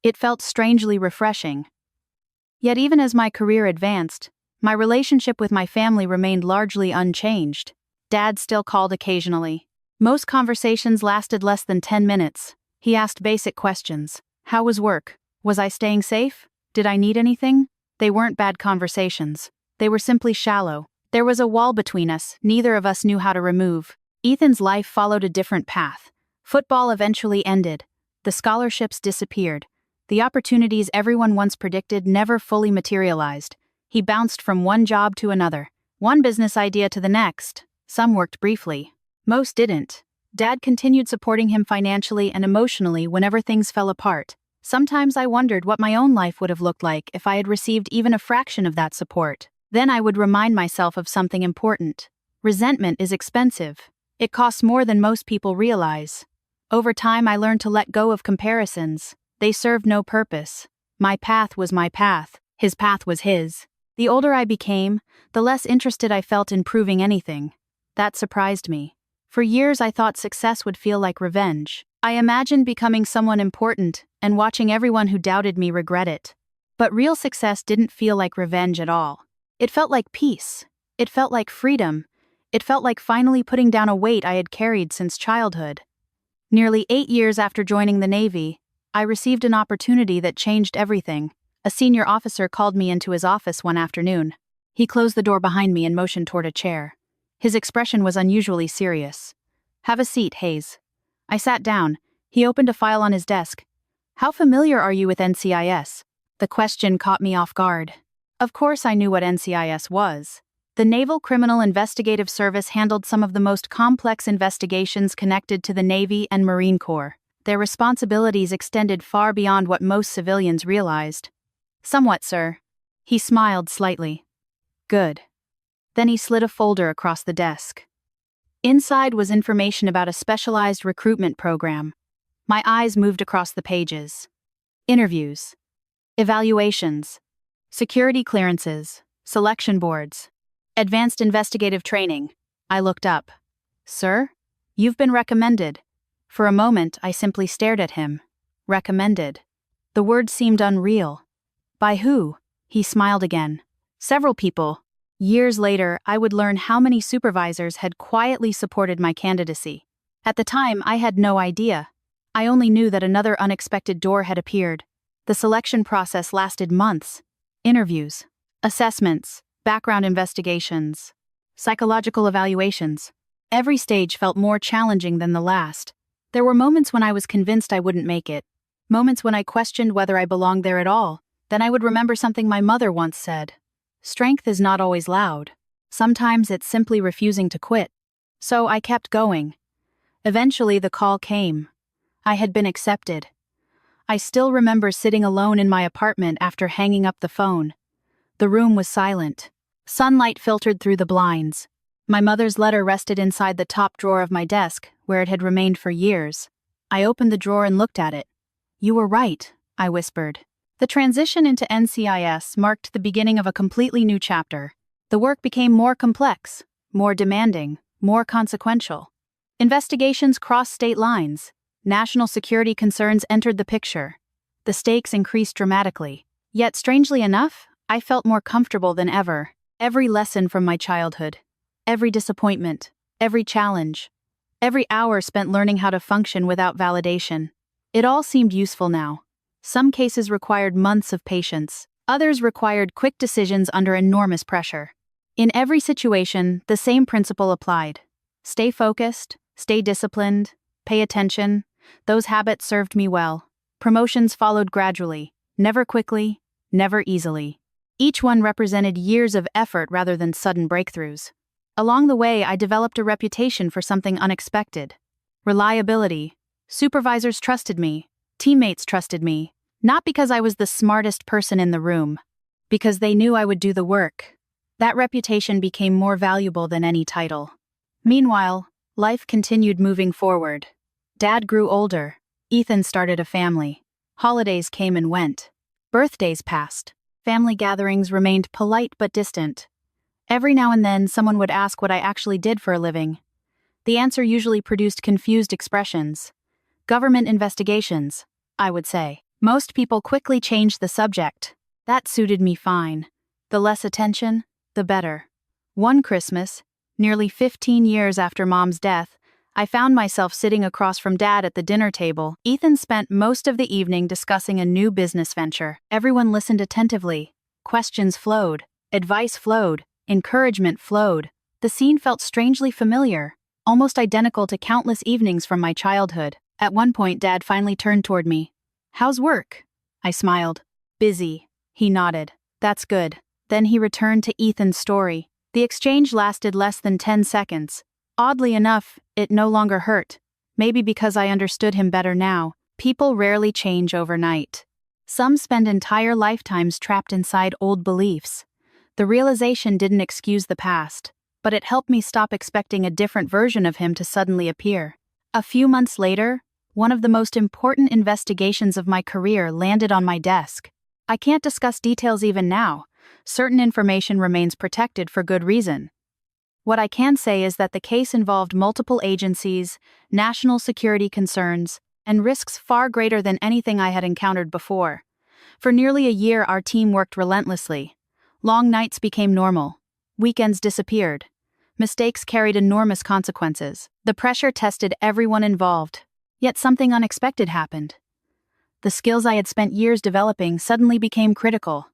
It felt strangely refreshing. Yet even as my career advanced, my relationship with my family remained largely unchanged. Dad still called occasionally. Most conversations lasted less than 10 minutes. He asked basic questions. How was work? Was I staying safe? Did I need anything? They weren't bad conversations. They were simply shallow. There was a wall between us, neither of us knew how to remove. Ethan's life followed a different path. Football eventually ended. The scholarships disappeared. The opportunities everyone once predicted never fully materialized. He bounced from one job to another, one business idea to the next. Some worked briefly. Most didn't. Dad continued supporting him financially and emotionally whenever things fell apart. Sometimes I wondered what my own life would have looked like if I had received even a fraction of that support. Then I would remind myself of something important. Resentment is expensive. It costs more than most people realize. Over time, I learned to let go of comparisons. They served no purpose. My path was my path. His path was his. The older I became, the less interested I felt in proving anything. That surprised me. For years, I thought success would feel like revenge. I imagined becoming someone important and watching everyone who doubted me regret it. But real success didn't feel like revenge at all. It felt like peace. It felt like freedom. It felt like finally putting down a weight I had carried since childhood. Nearly 8 years after joining the Navy, I received an opportunity that changed everything. A senior officer called me into his office one afternoon. He closed the door behind me and motioned toward a chair. His expression was unusually serious. "Have a seat, Hayes." I sat down. He opened a file on his desk. "How familiar are you with NCIS?" The question caught me off guard. Of course I knew what NCIS was. The Naval Criminal Investigative Service handled some of the most complex investigations connected to the Navy and Marine Corps. Their responsibilities extended far beyond what most civilians realized. Somewhat, sir. He smiled slightly. Good. Then he slid a folder across the desk. Inside was information about a specialized recruitment program. My eyes moved across the pages. Interviews. Evaluations. Security clearances. Selection boards. Advanced investigative training. I looked up. Sir? You've been recommended. For a moment, I simply stared at him. Recommended. The word seemed unreal. By who? He smiled again. Several people. Years later, I would learn how many supervisors had quietly supported my candidacy. At the time, I had no idea. I only knew that another unexpected door had appeared. The selection process lasted months. Interviews. Assessments. Background investigations. Psychological evaluations. Every stage felt more challenging than the last. There were moments when I was convinced I wouldn't make it. Moments when I questioned whether I belonged there at all. Then I would remember something my mother once said. Strength is not always loud. Sometimes it's simply refusing to quit. So I kept going. Eventually the call came. I had been accepted. I still remember sitting alone in my apartment after hanging up the phone. The room was silent. Sunlight filtered through the blinds. My mother's letter rested inside the top drawer of my desk, where it had remained for years. I opened the drawer and looked at it. You were right, I whispered. The transition into NCIS marked the beginning of a completely new chapter. The work became more complex, more demanding, more consequential. Investigations crossed state lines. National security concerns entered the picture. The stakes increased dramatically. Yet, strangely enough, I felt more comfortable than ever. Every lesson from my childhood, every disappointment, every challenge, every hour spent learning how to function without validation. It all seemed useful now. Some cases required months of patience. Others required quick decisions under enormous pressure. In every situation, the same principle applied. Stay focused, stay disciplined, pay attention. Those habits served me well. Promotions followed gradually, never quickly, never easily. Each one represented years of effort rather than sudden breakthroughs. Along the way, I developed a reputation for something unexpected. Reliability. Supervisors trusted me. Teammates trusted me. Not because I was the smartest person in the room. Because they knew I would do the work. That reputation became more valuable than any title. Meanwhile, life continued moving forward. Dad grew older. Ethan started a family. Holidays came and went. Birthdays passed. Family gatherings remained polite but distant. Every now and then, someone would ask what I actually did for a living. The answer usually produced confused expressions. Government investigations, I would say. Most people quickly changed the subject. That suited me fine. The less attention, the better. One Christmas, nearly 15 years after Mom's death, I found myself sitting across from Dad at the dinner table. Ethan spent most of the evening discussing a new business venture. Everyone listened attentively. Questions flowed. Advice flowed. Encouragement flowed. The scene felt strangely familiar, almost identical to countless evenings from my childhood. At one point, Dad finally turned toward me. "How's work?" I smiled. "Busy." He nodded. "That's good." Then he returned to Ethan's story. The exchange lasted less than 10 seconds. Oddly enough, it no longer hurt. Maybe because I understood him better now. People rarely change overnight. Some spend entire lifetimes trapped inside old beliefs. The realization didn't excuse the past, but it helped me stop expecting a different version of him to suddenly appear. A few months later, one of the most important investigations of my career landed on my desk. I can't discuss details even now. Certain information remains protected for good reason. What I can say is that the case involved multiple agencies, national security concerns, and risks far greater than anything I had encountered before. For nearly a year, our team worked relentlessly. Long nights became normal. Weekends disappeared. Mistakes carried enormous consequences. The pressure tested everyone involved. Yet something unexpected happened. The skills I had spent years developing suddenly became critical.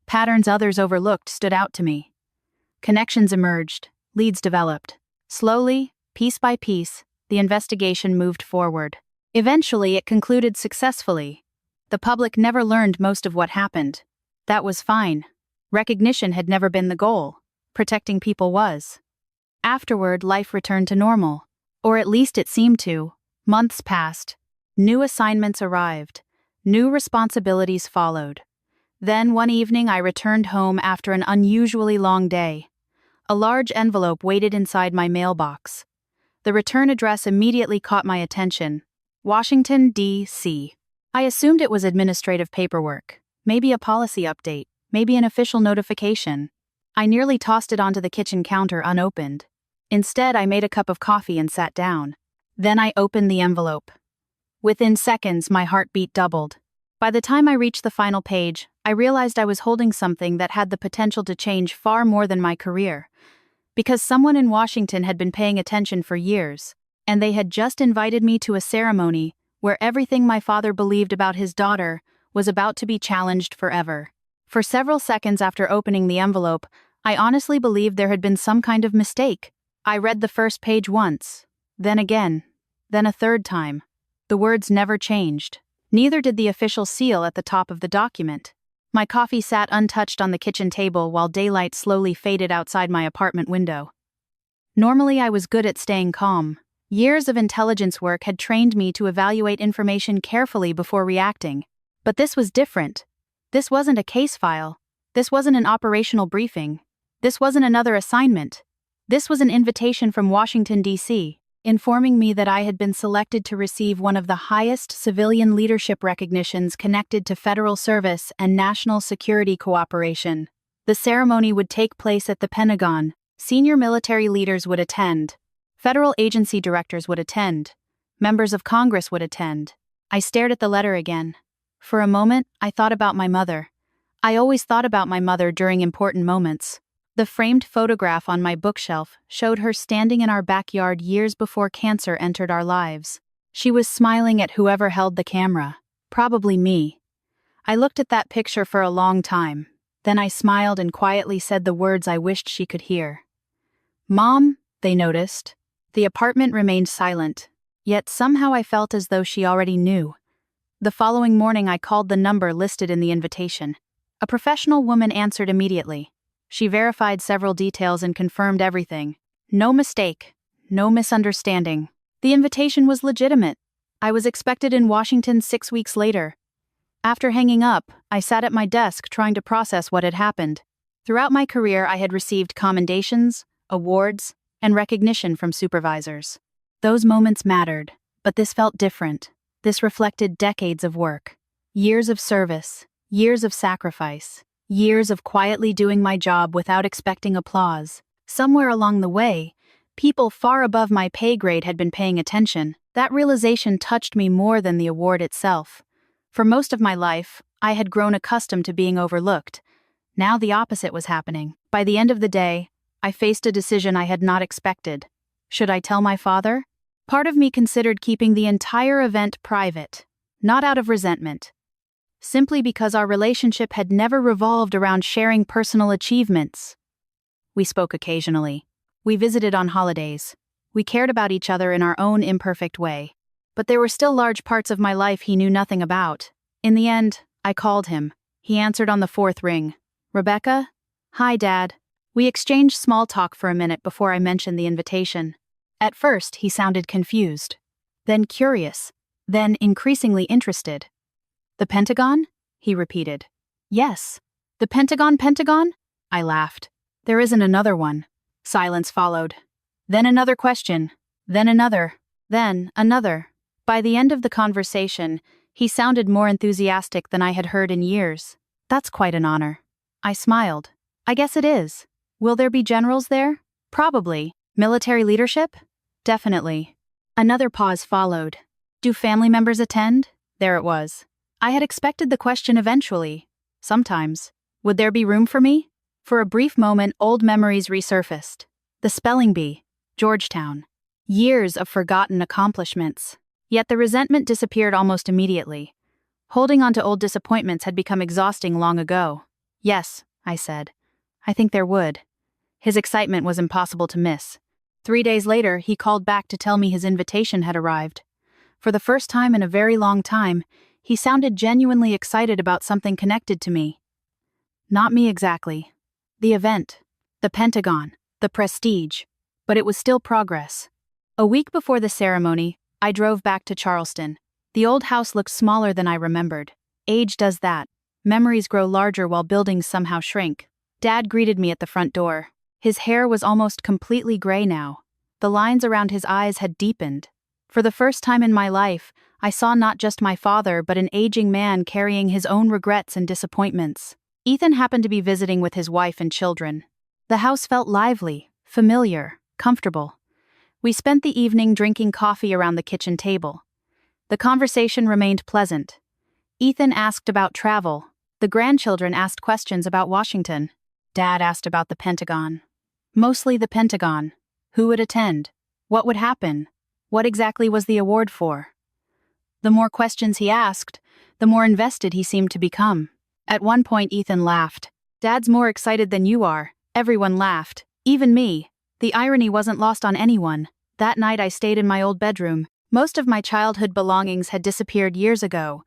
Patterns others overlooked stood out to me. Connections emerged, leads developed. Slowly, piece by piece, the investigation moved forward. Eventually, it concluded successfully. The public never learned most of what happened. That was fine. Recognition had never been the goal. protecting people was. Afterward, life returned to normal. Or at least it seemed to. Months passed. New assignments arrived. New responsibilities followed. Then one evening I returned home after an unusually long day. A large envelope waited inside my mailbox. The return address immediately caught my attention. Washington, D.C. I assumed it was administrative paperwork. Maybe a policy update. Maybe an official notification. I nearly tossed it onto the kitchen counter unopened. Instead, I made a cup of coffee and sat down. Then I opened the envelope. Within seconds, my heartbeat doubled. By the time I reached the final page, I realized I was holding something that had the potential to change far more than my career. Because someone in Washington had been paying attention for years, and they had just invited me to a ceremony where everything my father believed about his daughter was about to be challenged forever. For several seconds after opening the envelope, I honestly believed there had been some kind of mistake. I read the first page once, then again, then a third time. The words never changed. Neither did the official seal at the top of the document. My coffee sat untouched on the kitchen table while daylight slowly faded outside my apartment window. Normally, I was good at staying calm. Years of intelligence work had trained me to evaluate information carefully before reacting. But this was different. This wasn't a case file. This wasn't an operational briefing. This wasn't another assignment. This was an invitation from Washington, D.C., informing me that I had been selected to receive one of the highest civilian leadership recognitions connected to federal service and national security cooperation. The ceremony would take place at the Pentagon. Senior military leaders would attend. Federal agency directors would attend. Members of Congress would attend. I stared at the letter again. For a moment, I thought about my mother. I always thought about my mother during important moments. The framed photograph on my bookshelf showed her standing in our backyard years before cancer entered our lives. She was smiling at whoever held the camera, probably me. I looked at that picture for a long time. Then I smiled and quietly said the words I wished she could hear. "Mom," they noticed. The apartment remained silent, yet somehow I felt as though she already knew. The following morning I called the number listed in the invitation. A professional woman answered immediately. She verified several details and confirmed everything. No mistake. No misunderstanding. The invitation was legitimate. I was expected in Washington 6 weeks later. After hanging up, I sat at my desk trying to process what had happened. Throughout my career, I had received commendations, awards, and recognition from supervisors. Those moments mattered, but this felt different. This reflected decades of work. Years of service. Years of sacrifice. Years of quietly doing my job without expecting applause. Somewhere along the way, people far above my pay grade had been paying attention. That realization touched me more than the award itself. For most of my life, I had grown accustomed to being overlooked. Now the opposite was happening. By the end of the day, I faced a decision I had not expected. Should I tell my father? Part of me considered keeping the entire event private, not out of resentment. Simply because our relationship had never revolved around sharing personal achievements. We spoke occasionally. We visited on holidays. We cared about each other in our own imperfect way. But there were still large parts of my life he knew nothing about. In the end, I called him. He answered on the fourth ring. "Rebecca?" "Hi, Dad." We exchanged small talk for a minute before I mentioned the invitation. At first, he sounded confused. Then curious. Then increasingly interested. "The Pentagon?" he repeated. "Yes. The Pentagon? I laughed. "There isn't another one." Silence followed. Then another question. Then another. Then another. By the end of the conversation, he sounded more enthusiastic than I had heard in years. "That's quite an honor." I smiled. "I guess it is. Will there be generals there?" "Probably. Military leadership?" "Definitely." Another pause followed. "Do family members attend?" There it was. I had expected the question eventually. Sometimes. Would there be room for me? For a brief moment, old memories resurfaced. The spelling bee. Georgetown. Years of forgotten accomplishments. Yet the resentment disappeared almost immediately. Holding on to old disappointments had become exhausting long ago. "Yes," I said. "I think there would." His excitement was impossible to miss. 3 days later, he called back to tell me his invitation had arrived. For the first time in a very long time, he sounded genuinely excited about something connected to me. Not me exactly. The event. The Pentagon, the prestige. But it was still progress. A week before the ceremony, I drove back to Charleston. The old house looked smaller than I remembered. Age does that. Memories grow larger while buildings somehow shrink. Dad greeted me at the front door. His hair was almost completely gray now. The lines around his eyes had deepened. For the first time in my life, I saw not just my father but an aging man carrying his own regrets and disappointments. Ethan happened to be visiting with his wife and children. The house felt lively, familiar, comfortable. We spent the evening drinking coffee around the kitchen table. The conversation remained pleasant. Ethan asked about travel. The grandchildren asked questions about Washington. Dad asked about the Pentagon. Mostly the Pentagon. Who would attend? What would happen? What exactly was the award for? The more questions he asked, the more invested he seemed to become. At one point, Ethan laughed. "Dad's more excited than you are." Everyone laughed, even me. The irony wasn't lost on anyone. That night I stayed in my old bedroom. Most of my childhood belongings had disappeared years ago,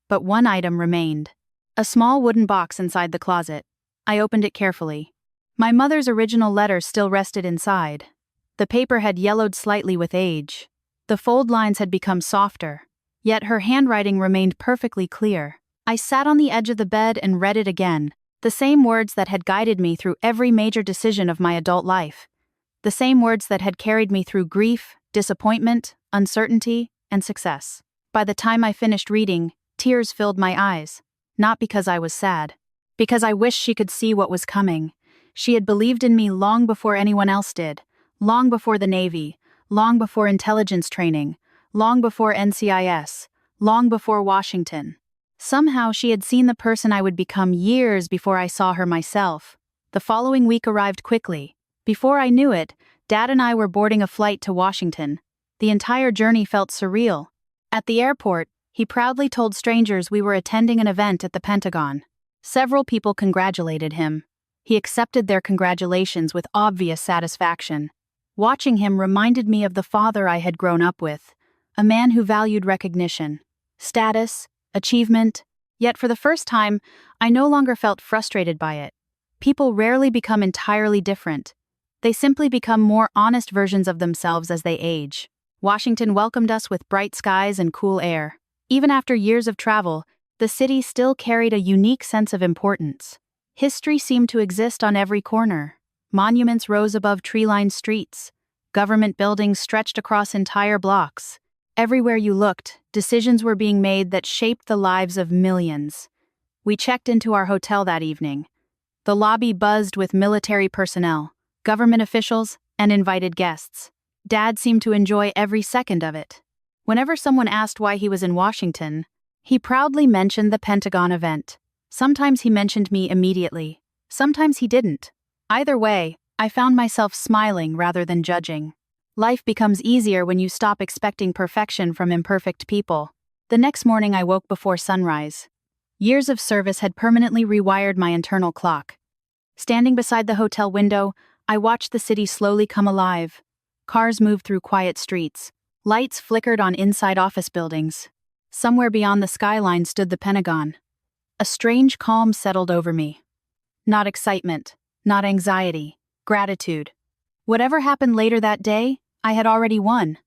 but one item remained. A small wooden box inside the closet. I opened it carefully. My mother's original letter still rested inside. The paper had yellowed slightly with age. The fold lines had become softer, yet her handwriting remained perfectly clear. I sat on the edge of the bed and read it again, the same words that had guided me through every major decision of my adult life. The same words that had carried me through grief, disappointment, uncertainty, and success. By the time I finished reading, tears filled my eyes. Not because I was sad. Because I wished she could see what was coming. She had believed in me long before anyone else did. Long before the Navy. Long before intelligence training. Long before NCIS. Long before Washington. Somehow she had seen the person I would become years before I saw her myself. The following week arrived quickly. Before I knew it, Dad and I were boarding a flight to Washington. The entire journey felt surreal. At the airport, he proudly told strangers we were attending an event at the Pentagon. Several people congratulated him. He accepted their congratulations with obvious satisfaction. Watching him reminded me of the father I had grown up with, a man who valued recognition, status, achievement. Yet for the first time, I no longer felt frustrated by it. People rarely become entirely different. They simply become more honest versions of themselves as they age. Washington welcomed us with bright skies and cool air. Even after years of travel, the city still carried a unique sense of importance. History seemed to exist on every corner. Monuments rose above tree-lined streets. Government buildings stretched across entire blocks. Everywhere you looked, decisions were being made that shaped the lives of millions. We checked into our hotel that evening. The lobby buzzed with military personnel, government officials, and invited guests. Dad seemed to enjoy every second of it. Whenever someone asked why he was in Washington, he proudly mentioned the Pentagon event. Sometimes he mentioned me immediately. Sometimes he didn't. Either way, I found myself smiling rather than judging. Life becomes easier when you stop expecting perfection from imperfect people. The next morning I woke before sunrise. Years of service had permanently rewired my internal clock. Standing beside the hotel window, I watched the city slowly come alive. Cars moved through quiet streets. Lights flickered on inside office buildings. Somewhere beyond the skyline stood the Pentagon. A strange calm settled over me. Not excitement, not anxiety, gratitude. Whatever happened later that day, I had already won.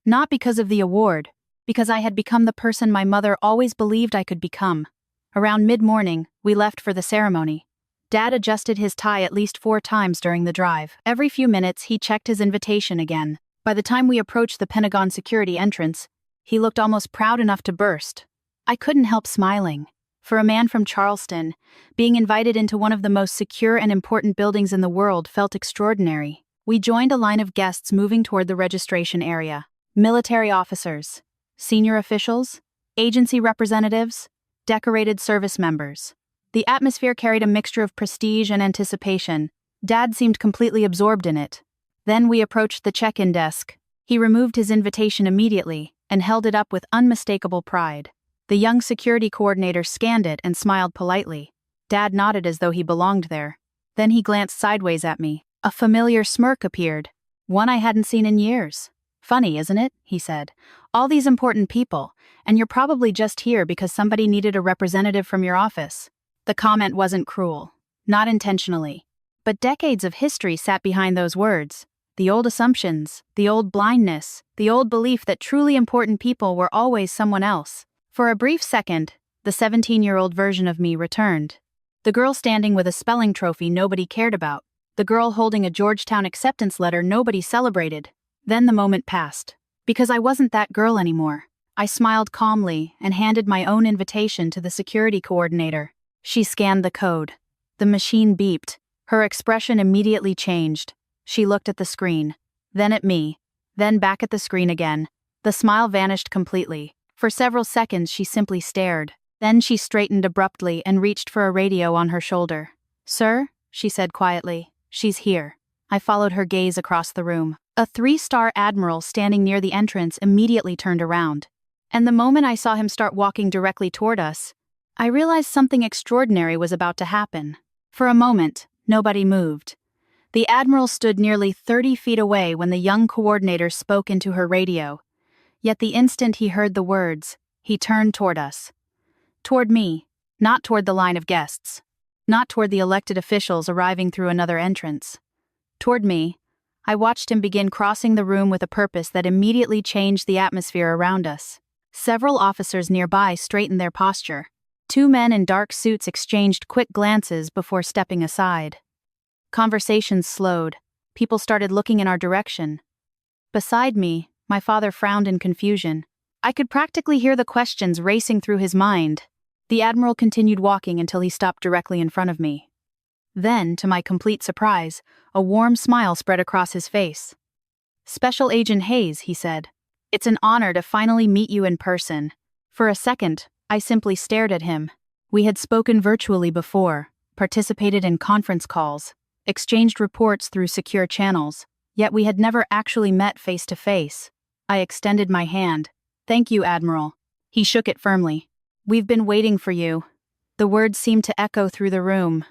Not because of the award, because I had become the person my mother always believed I could become. Around mid-morning, we left for the ceremony. Dad adjusted his tie at least 4 times during the drive. Every few minutes, he checked his invitation again. By the time we approached the Pentagon security entrance, he looked almost proud enough to burst. I couldn't help smiling. For a man from Charleston, being invited into one of the most secure and important buildings in the world felt extraordinary. We joined a line of guests moving toward the registration area. Military officers, senior officials, agency representatives, decorated service members. The atmosphere carried a mixture of prestige and anticipation. Dad seemed completely absorbed in it. Then we approached the check-in desk. He removed his invitation immediately and held it up with unmistakable pride. The young security coordinator scanned it and smiled politely. Dad nodded as though he belonged there. Then he glanced sideways at me. A familiar smirk appeared, one I hadn't seen in years. "Funny, isn't it?" he said. "All these important people, and you're probably just here because somebody needed a representative from your office." The comment wasn't cruel. Not intentionally. But decades of history sat behind those words. The old assumptions, the old blindness, the old belief that truly important people were always someone else. For a brief second, the 17-year-old version of me returned. The girl standing with a spelling trophy nobody cared about. The girl holding a Georgetown acceptance letter nobody celebrated. Then the moment passed. Because I wasn't that girl anymore. I smiled calmly and handed my own invitation to the security coordinator. She scanned the code. The machine beeped. Her expression immediately changed. She looked at the screen, then at me, then back at the screen again. The smile vanished completely. For several seconds she simply stared. Then she straightened abruptly and reached for a radio on her shoulder. "Sir?" she said quietly. "She's here." I followed her gaze across the room. A 3-star admiral standing near the entrance immediately turned around. And the moment I saw him start walking directly toward us, I realized something extraordinary was about to happen. For a moment, nobody moved. The admiral stood nearly 30 feet away when the young coordinator spoke into her radio. Yet the instant he heard the words, he turned toward us. Toward me, not toward the line of guests. Not toward the elected officials arriving through another entrance. Toward me, I watched him begin crossing the room with a purpose that immediately changed the atmosphere around us. Several officers nearby straightened their posture. 2 men in dark suits exchanged quick glances before stepping aside. Conversations slowed. People started looking in our direction. Beside me, my father frowned in confusion. I could practically hear the questions racing through his mind. The admiral continued walking until he stopped directly in front of me. Then, to my complete surprise, a warm smile spread across his face. "Special Agent Hayes," he said. "It's an honor to finally meet you in person." For a second, I simply stared at him. We had spoken virtually before, participated in conference calls, exchanged reports through secure channels, yet we had never actually met face to face. I extended my hand. "Thank you, Admiral." He shook it firmly. "We've been waiting for you." The words seemed to echo through the room.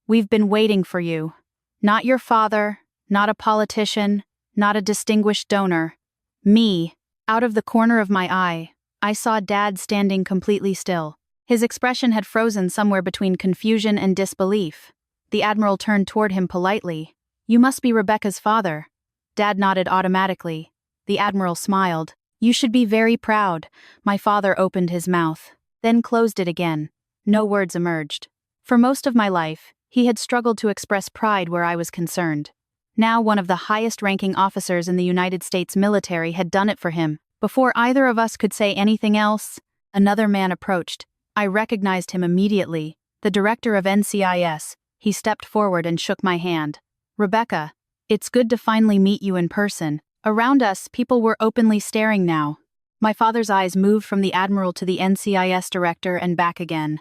"We've been waiting for you. Not your father, not a politician, not a distinguished donor. Me." Out of the corner of my eye, I saw Dad standing completely still. His expression had frozen somewhere between confusion and disbelief. The Admiral turned toward him politely. "You must be Rebecca's father." Dad nodded automatically. The Admiral smiled. "You should be very proud." My father opened his mouth, then closed it again. No words emerged. For most of my life, he had struggled to express pride where I was concerned. Now one of the highest-ranking officers in the United States military had done it for him. Before either of us could say anything else, another man approached. I recognized him immediately, the director of NCIS. He stepped forward and shook my hand. "Rebecca, it's good to finally meet you in person." Around us, people were openly staring now. My father's eyes moved from the Admiral to the NCIS director and back again.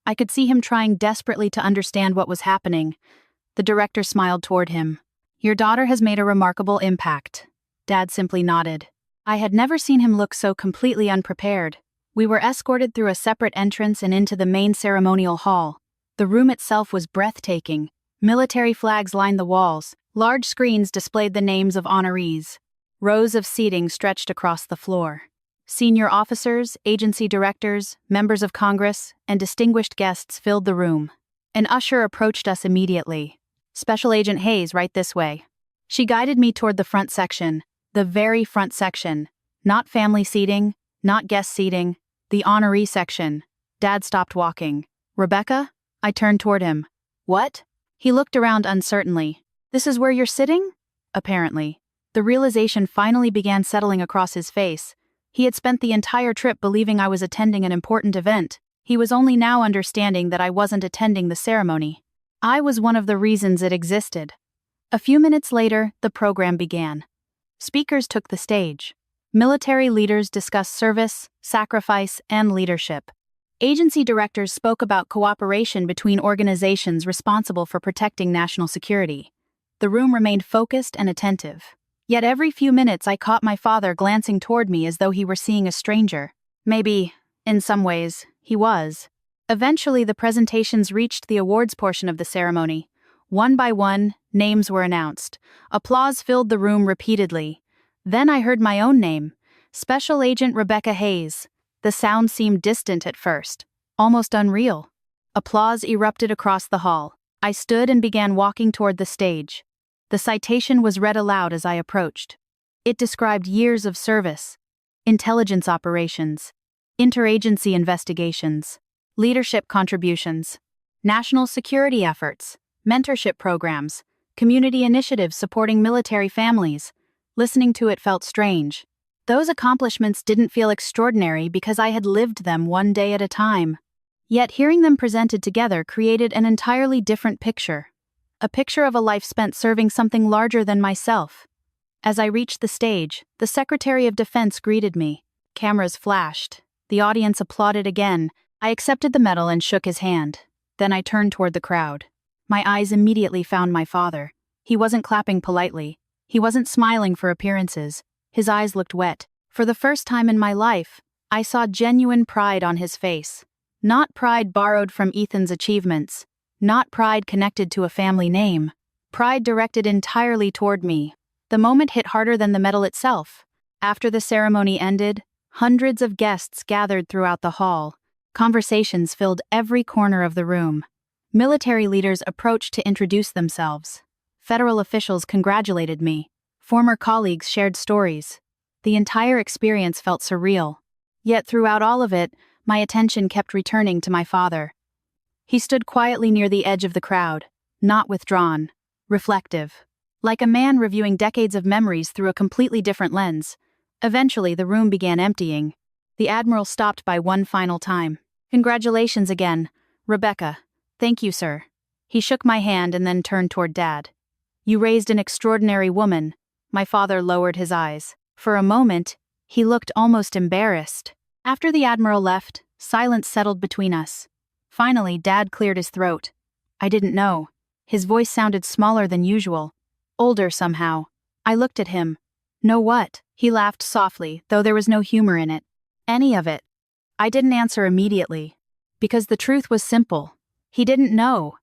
I could see him trying desperately to understand what was happening. The director smiled toward him. "Your daughter has made a remarkable impact." Dad simply nodded. I had never seen him look so completely unprepared. We were escorted through a separate entrance and into the main ceremonial hall. The room itself was breathtaking. Military flags lined the walls. Large screens displayed the names of honorees. Rows of seating stretched across the floor. Senior officers, agency directors, members of Congress, and distinguished guests filled the room. An usher approached us immediately. "Special Agent Hayes, right this way." She guided me toward the front section, the very front section. Not family seating, not guest seating, the honoree section. Dad stopped walking. "Rebecca?" I turned toward him. "What?" He looked around uncertainly. "This is where you're sitting?" Apparently. The realization finally began settling across his face. He had spent the entire trip believing I was attending an important event. He was only now understanding that I wasn't attending the ceremony. I was one of the reasons it existed. A few minutes later, the program began. Speakers took the stage. Military leaders discussed service, sacrifice, and leadership. Agency directors spoke about cooperation between organizations responsible for protecting national security. The room remained focused and attentive. Yet every few minutes I caught my father glancing toward me as though he were seeing a stranger. Maybe, in some ways, he was. Eventually, the presentations reached the awards portion of the ceremony. One by one, names were announced. Applause filled the room repeatedly. Then I heard my own name, Special Agent Rebecca Hayes. The sound seemed distant at first, almost unreal. Applause erupted across the hall. I stood and began walking toward the stage. The citation was read aloud as I approached. It described years of service, intelligence operations, interagency investigations, leadership contributions, national security efforts, mentorship programs, community initiatives supporting military families. Listening to it felt strange. Those accomplishments didn't feel extraordinary because I had lived them one day at a time. Yet hearing them presented together created an entirely different picture. A picture of a life spent serving something larger than myself. As I reached the stage, the Secretary of Defense greeted me. Cameras flashed. The audience applauded again. I accepted the medal and shook his hand. Then I turned toward the crowd. My eyes immediately found my father. He wasn't clapping politely. He wasn't smiling for appearances. His eyes looked wet. For the first time in my life, I saw genuine pride on his face. Not pride borrowed from Ethan's achievements. Not pride connected to a family name. Pride directed entirely toward me. The moment hit harder than the medal itself. After the ceremony ended, hundreds of guests gathered throughout the hall. Conversations filled every corner of the room. Military leaders approached to introduce themselves. Federal officials congratulated me. Former colleagues shared stories. The entire experience felt surreal. Yet throughout all of it, my attention kept returning to my father. He stood quietly near the edge of the crowd, not withdrawn, reflective, like a man reviewing decades of memories through a completely different lens. Eventually, the room began emptying. The Admiral stopped by one final time. "Congratulations again, Rebecca." "Thank you, sir." He shook my hand and then turned toward Dad. "You raised an extraordinary woman." My father lowered his eyes. For a moment, he looked almost embarrassed. After the Admiral left, silence settled between us. Finally, Dad cleared his throat. "I didn't know." His voice sounded smaller than usual. Older somehow. I looked at him. "Know what?" He laughed softly, though there was no humor in it. "Any of it." I didn't answer immediately. Because the truth was simple. He didn't know.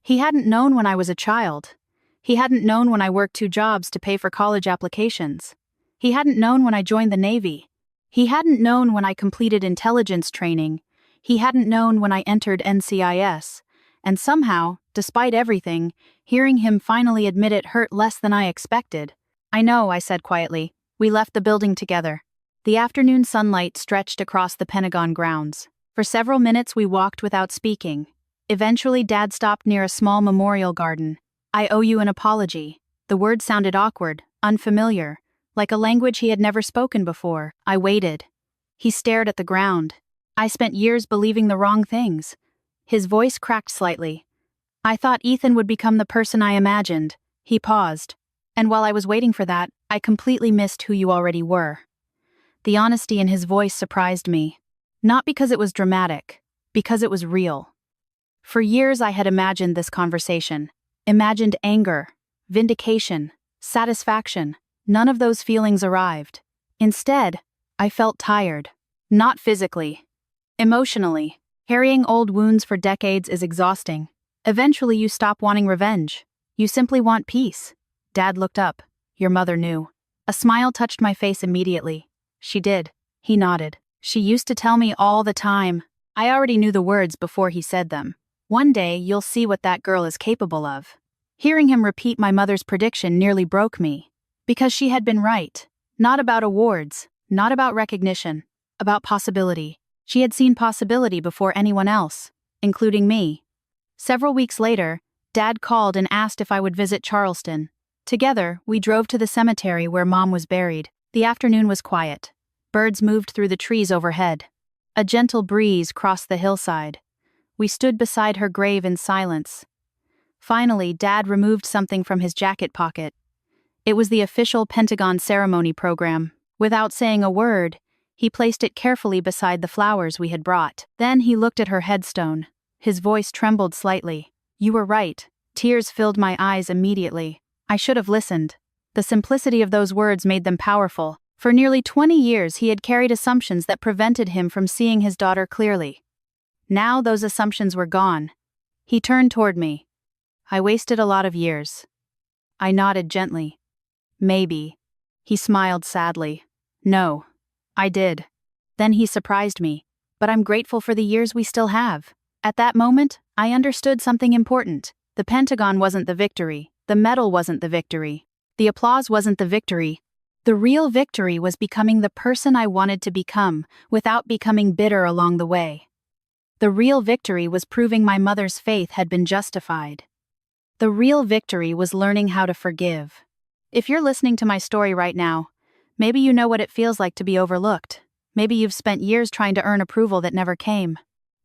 He hadn't known when I was a child. He hadn't known when I worked 2 jobs to pay for college applications. He hadn't known when I joined the Navy. He hadn't known when I completed intelligence training. He hadn't known when I entered NCIS. And somehow, despite everything, hearing him finally admit it hurt less than I expected. "I know," I said quietly. We left the building together. The afternoon sunlight stretched across the Pentagon grounds. For several minutes we walked without speaking. Eventually Dad stopped near a small memorial garden. "I owe you an apology." The word sounded awkward, unfamiliar, like a language he had never spoken before. I waited. He stared at the ground. "I spent years believing the wrong things." His voice cracked slightly. "I thought Ethan would become the person I imagined." He paused. "And while I was waiting for that, I completely missed who you already were." The honesty in his voice surprised me. Not because it was dramatic, because it was real. For years I had imagined this conversation. Imagined anger, vindication, satisfaction. None of those feelings arrived. Instead, I felt tired. Not physically. Emotionally. Carrying old wounds for decades is exhausting. Eventually you stop wanting revenge. You simply want peace. Dad looked up. "Your mother knew." A smile touched my face immediately. "She did." He nodded. "She used to tell me all the time." I already knew the words before he said them. "One day you'll see what that girl is capable of." Hearing him repeat my mother's prediction nearly broke me. Because she had been right. Not about awards, not about recognition, about possibility. She had seen possibility before anyone else, including me. Several weeks later, Dad called and asked if I would visit Charleston. Together, we drove to the cemetery where Mom was buried. The afternoon was quiet. Birds moved through the trees overhead. A gentle breeze crossed the hillside. We stood beside her grave in silence. Finally, Dad removed something from his jacket pocket. It was the official Pentagon ceremony program. Without saying a word, he placed it carefully beside the flowers we had brought. Then he looked at her headstone. His voice trembled slightly. "You were right." Tears filled my eyes immediately. I should have listened. The simplicity of those words made them powerful. For nearly 20 years he had carried assumptions that prevented him from seeing his daughter clearly. Now those assumptions were gone. He turned toward me. "I wasted a lot of years." I nodded gently. "Maybe." He smiled sadly. "No, I did." Then he surprised me. "But I'm grateful for the years we still have." At that moment, I understood something important. The Pentagon wasn't the victory, the medal wasn't the victory, the applause wasn't the victory. The real victory was becoming the person I wanted to become, without becoming bitter along the way. The real victory was proving my mother's faith had been justified. The real victory was learning how to forgive. If you're listening to my story right now, maybe you know what it feels like to be overlooked. Maybe you've spent years trying to earn approval that never came.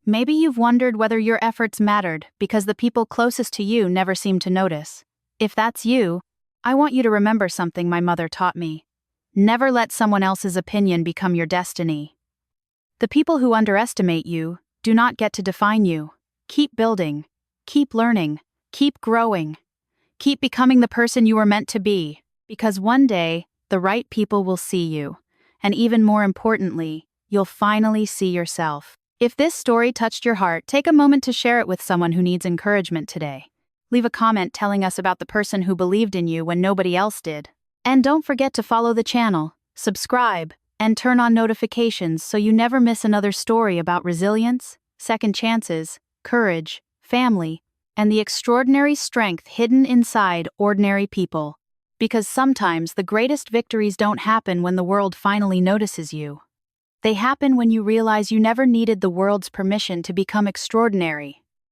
Maybe you've wondered whether your efforts mattered because the people closest to you never seemed to notice. If that's you, I want you to remember something my mother taught me. Never let someone else's opinion become your destiny. The people who underestimate you do not get to define you. Keep building. Keep learning. Keep growing. Keep becoming the person you were meant to be, because one day, the right people will see you. And even more importantly, you'll finally see yourself. If this story touched your heart, take a moment to share it with someone who needs encouragement today. Leave a comment telling us about the person who believed in you when nobody else did. And don't forget to follow the channel, subscribe, and turn on notifications so you never miss another story about resilience, second chances, courage, family, and the extraordinary strength hidden inside ordinary people. Because sometimes the greatest victories don't happen when the world finally notices you. They happen when you realize you never needed the world's permission to become extraordinary.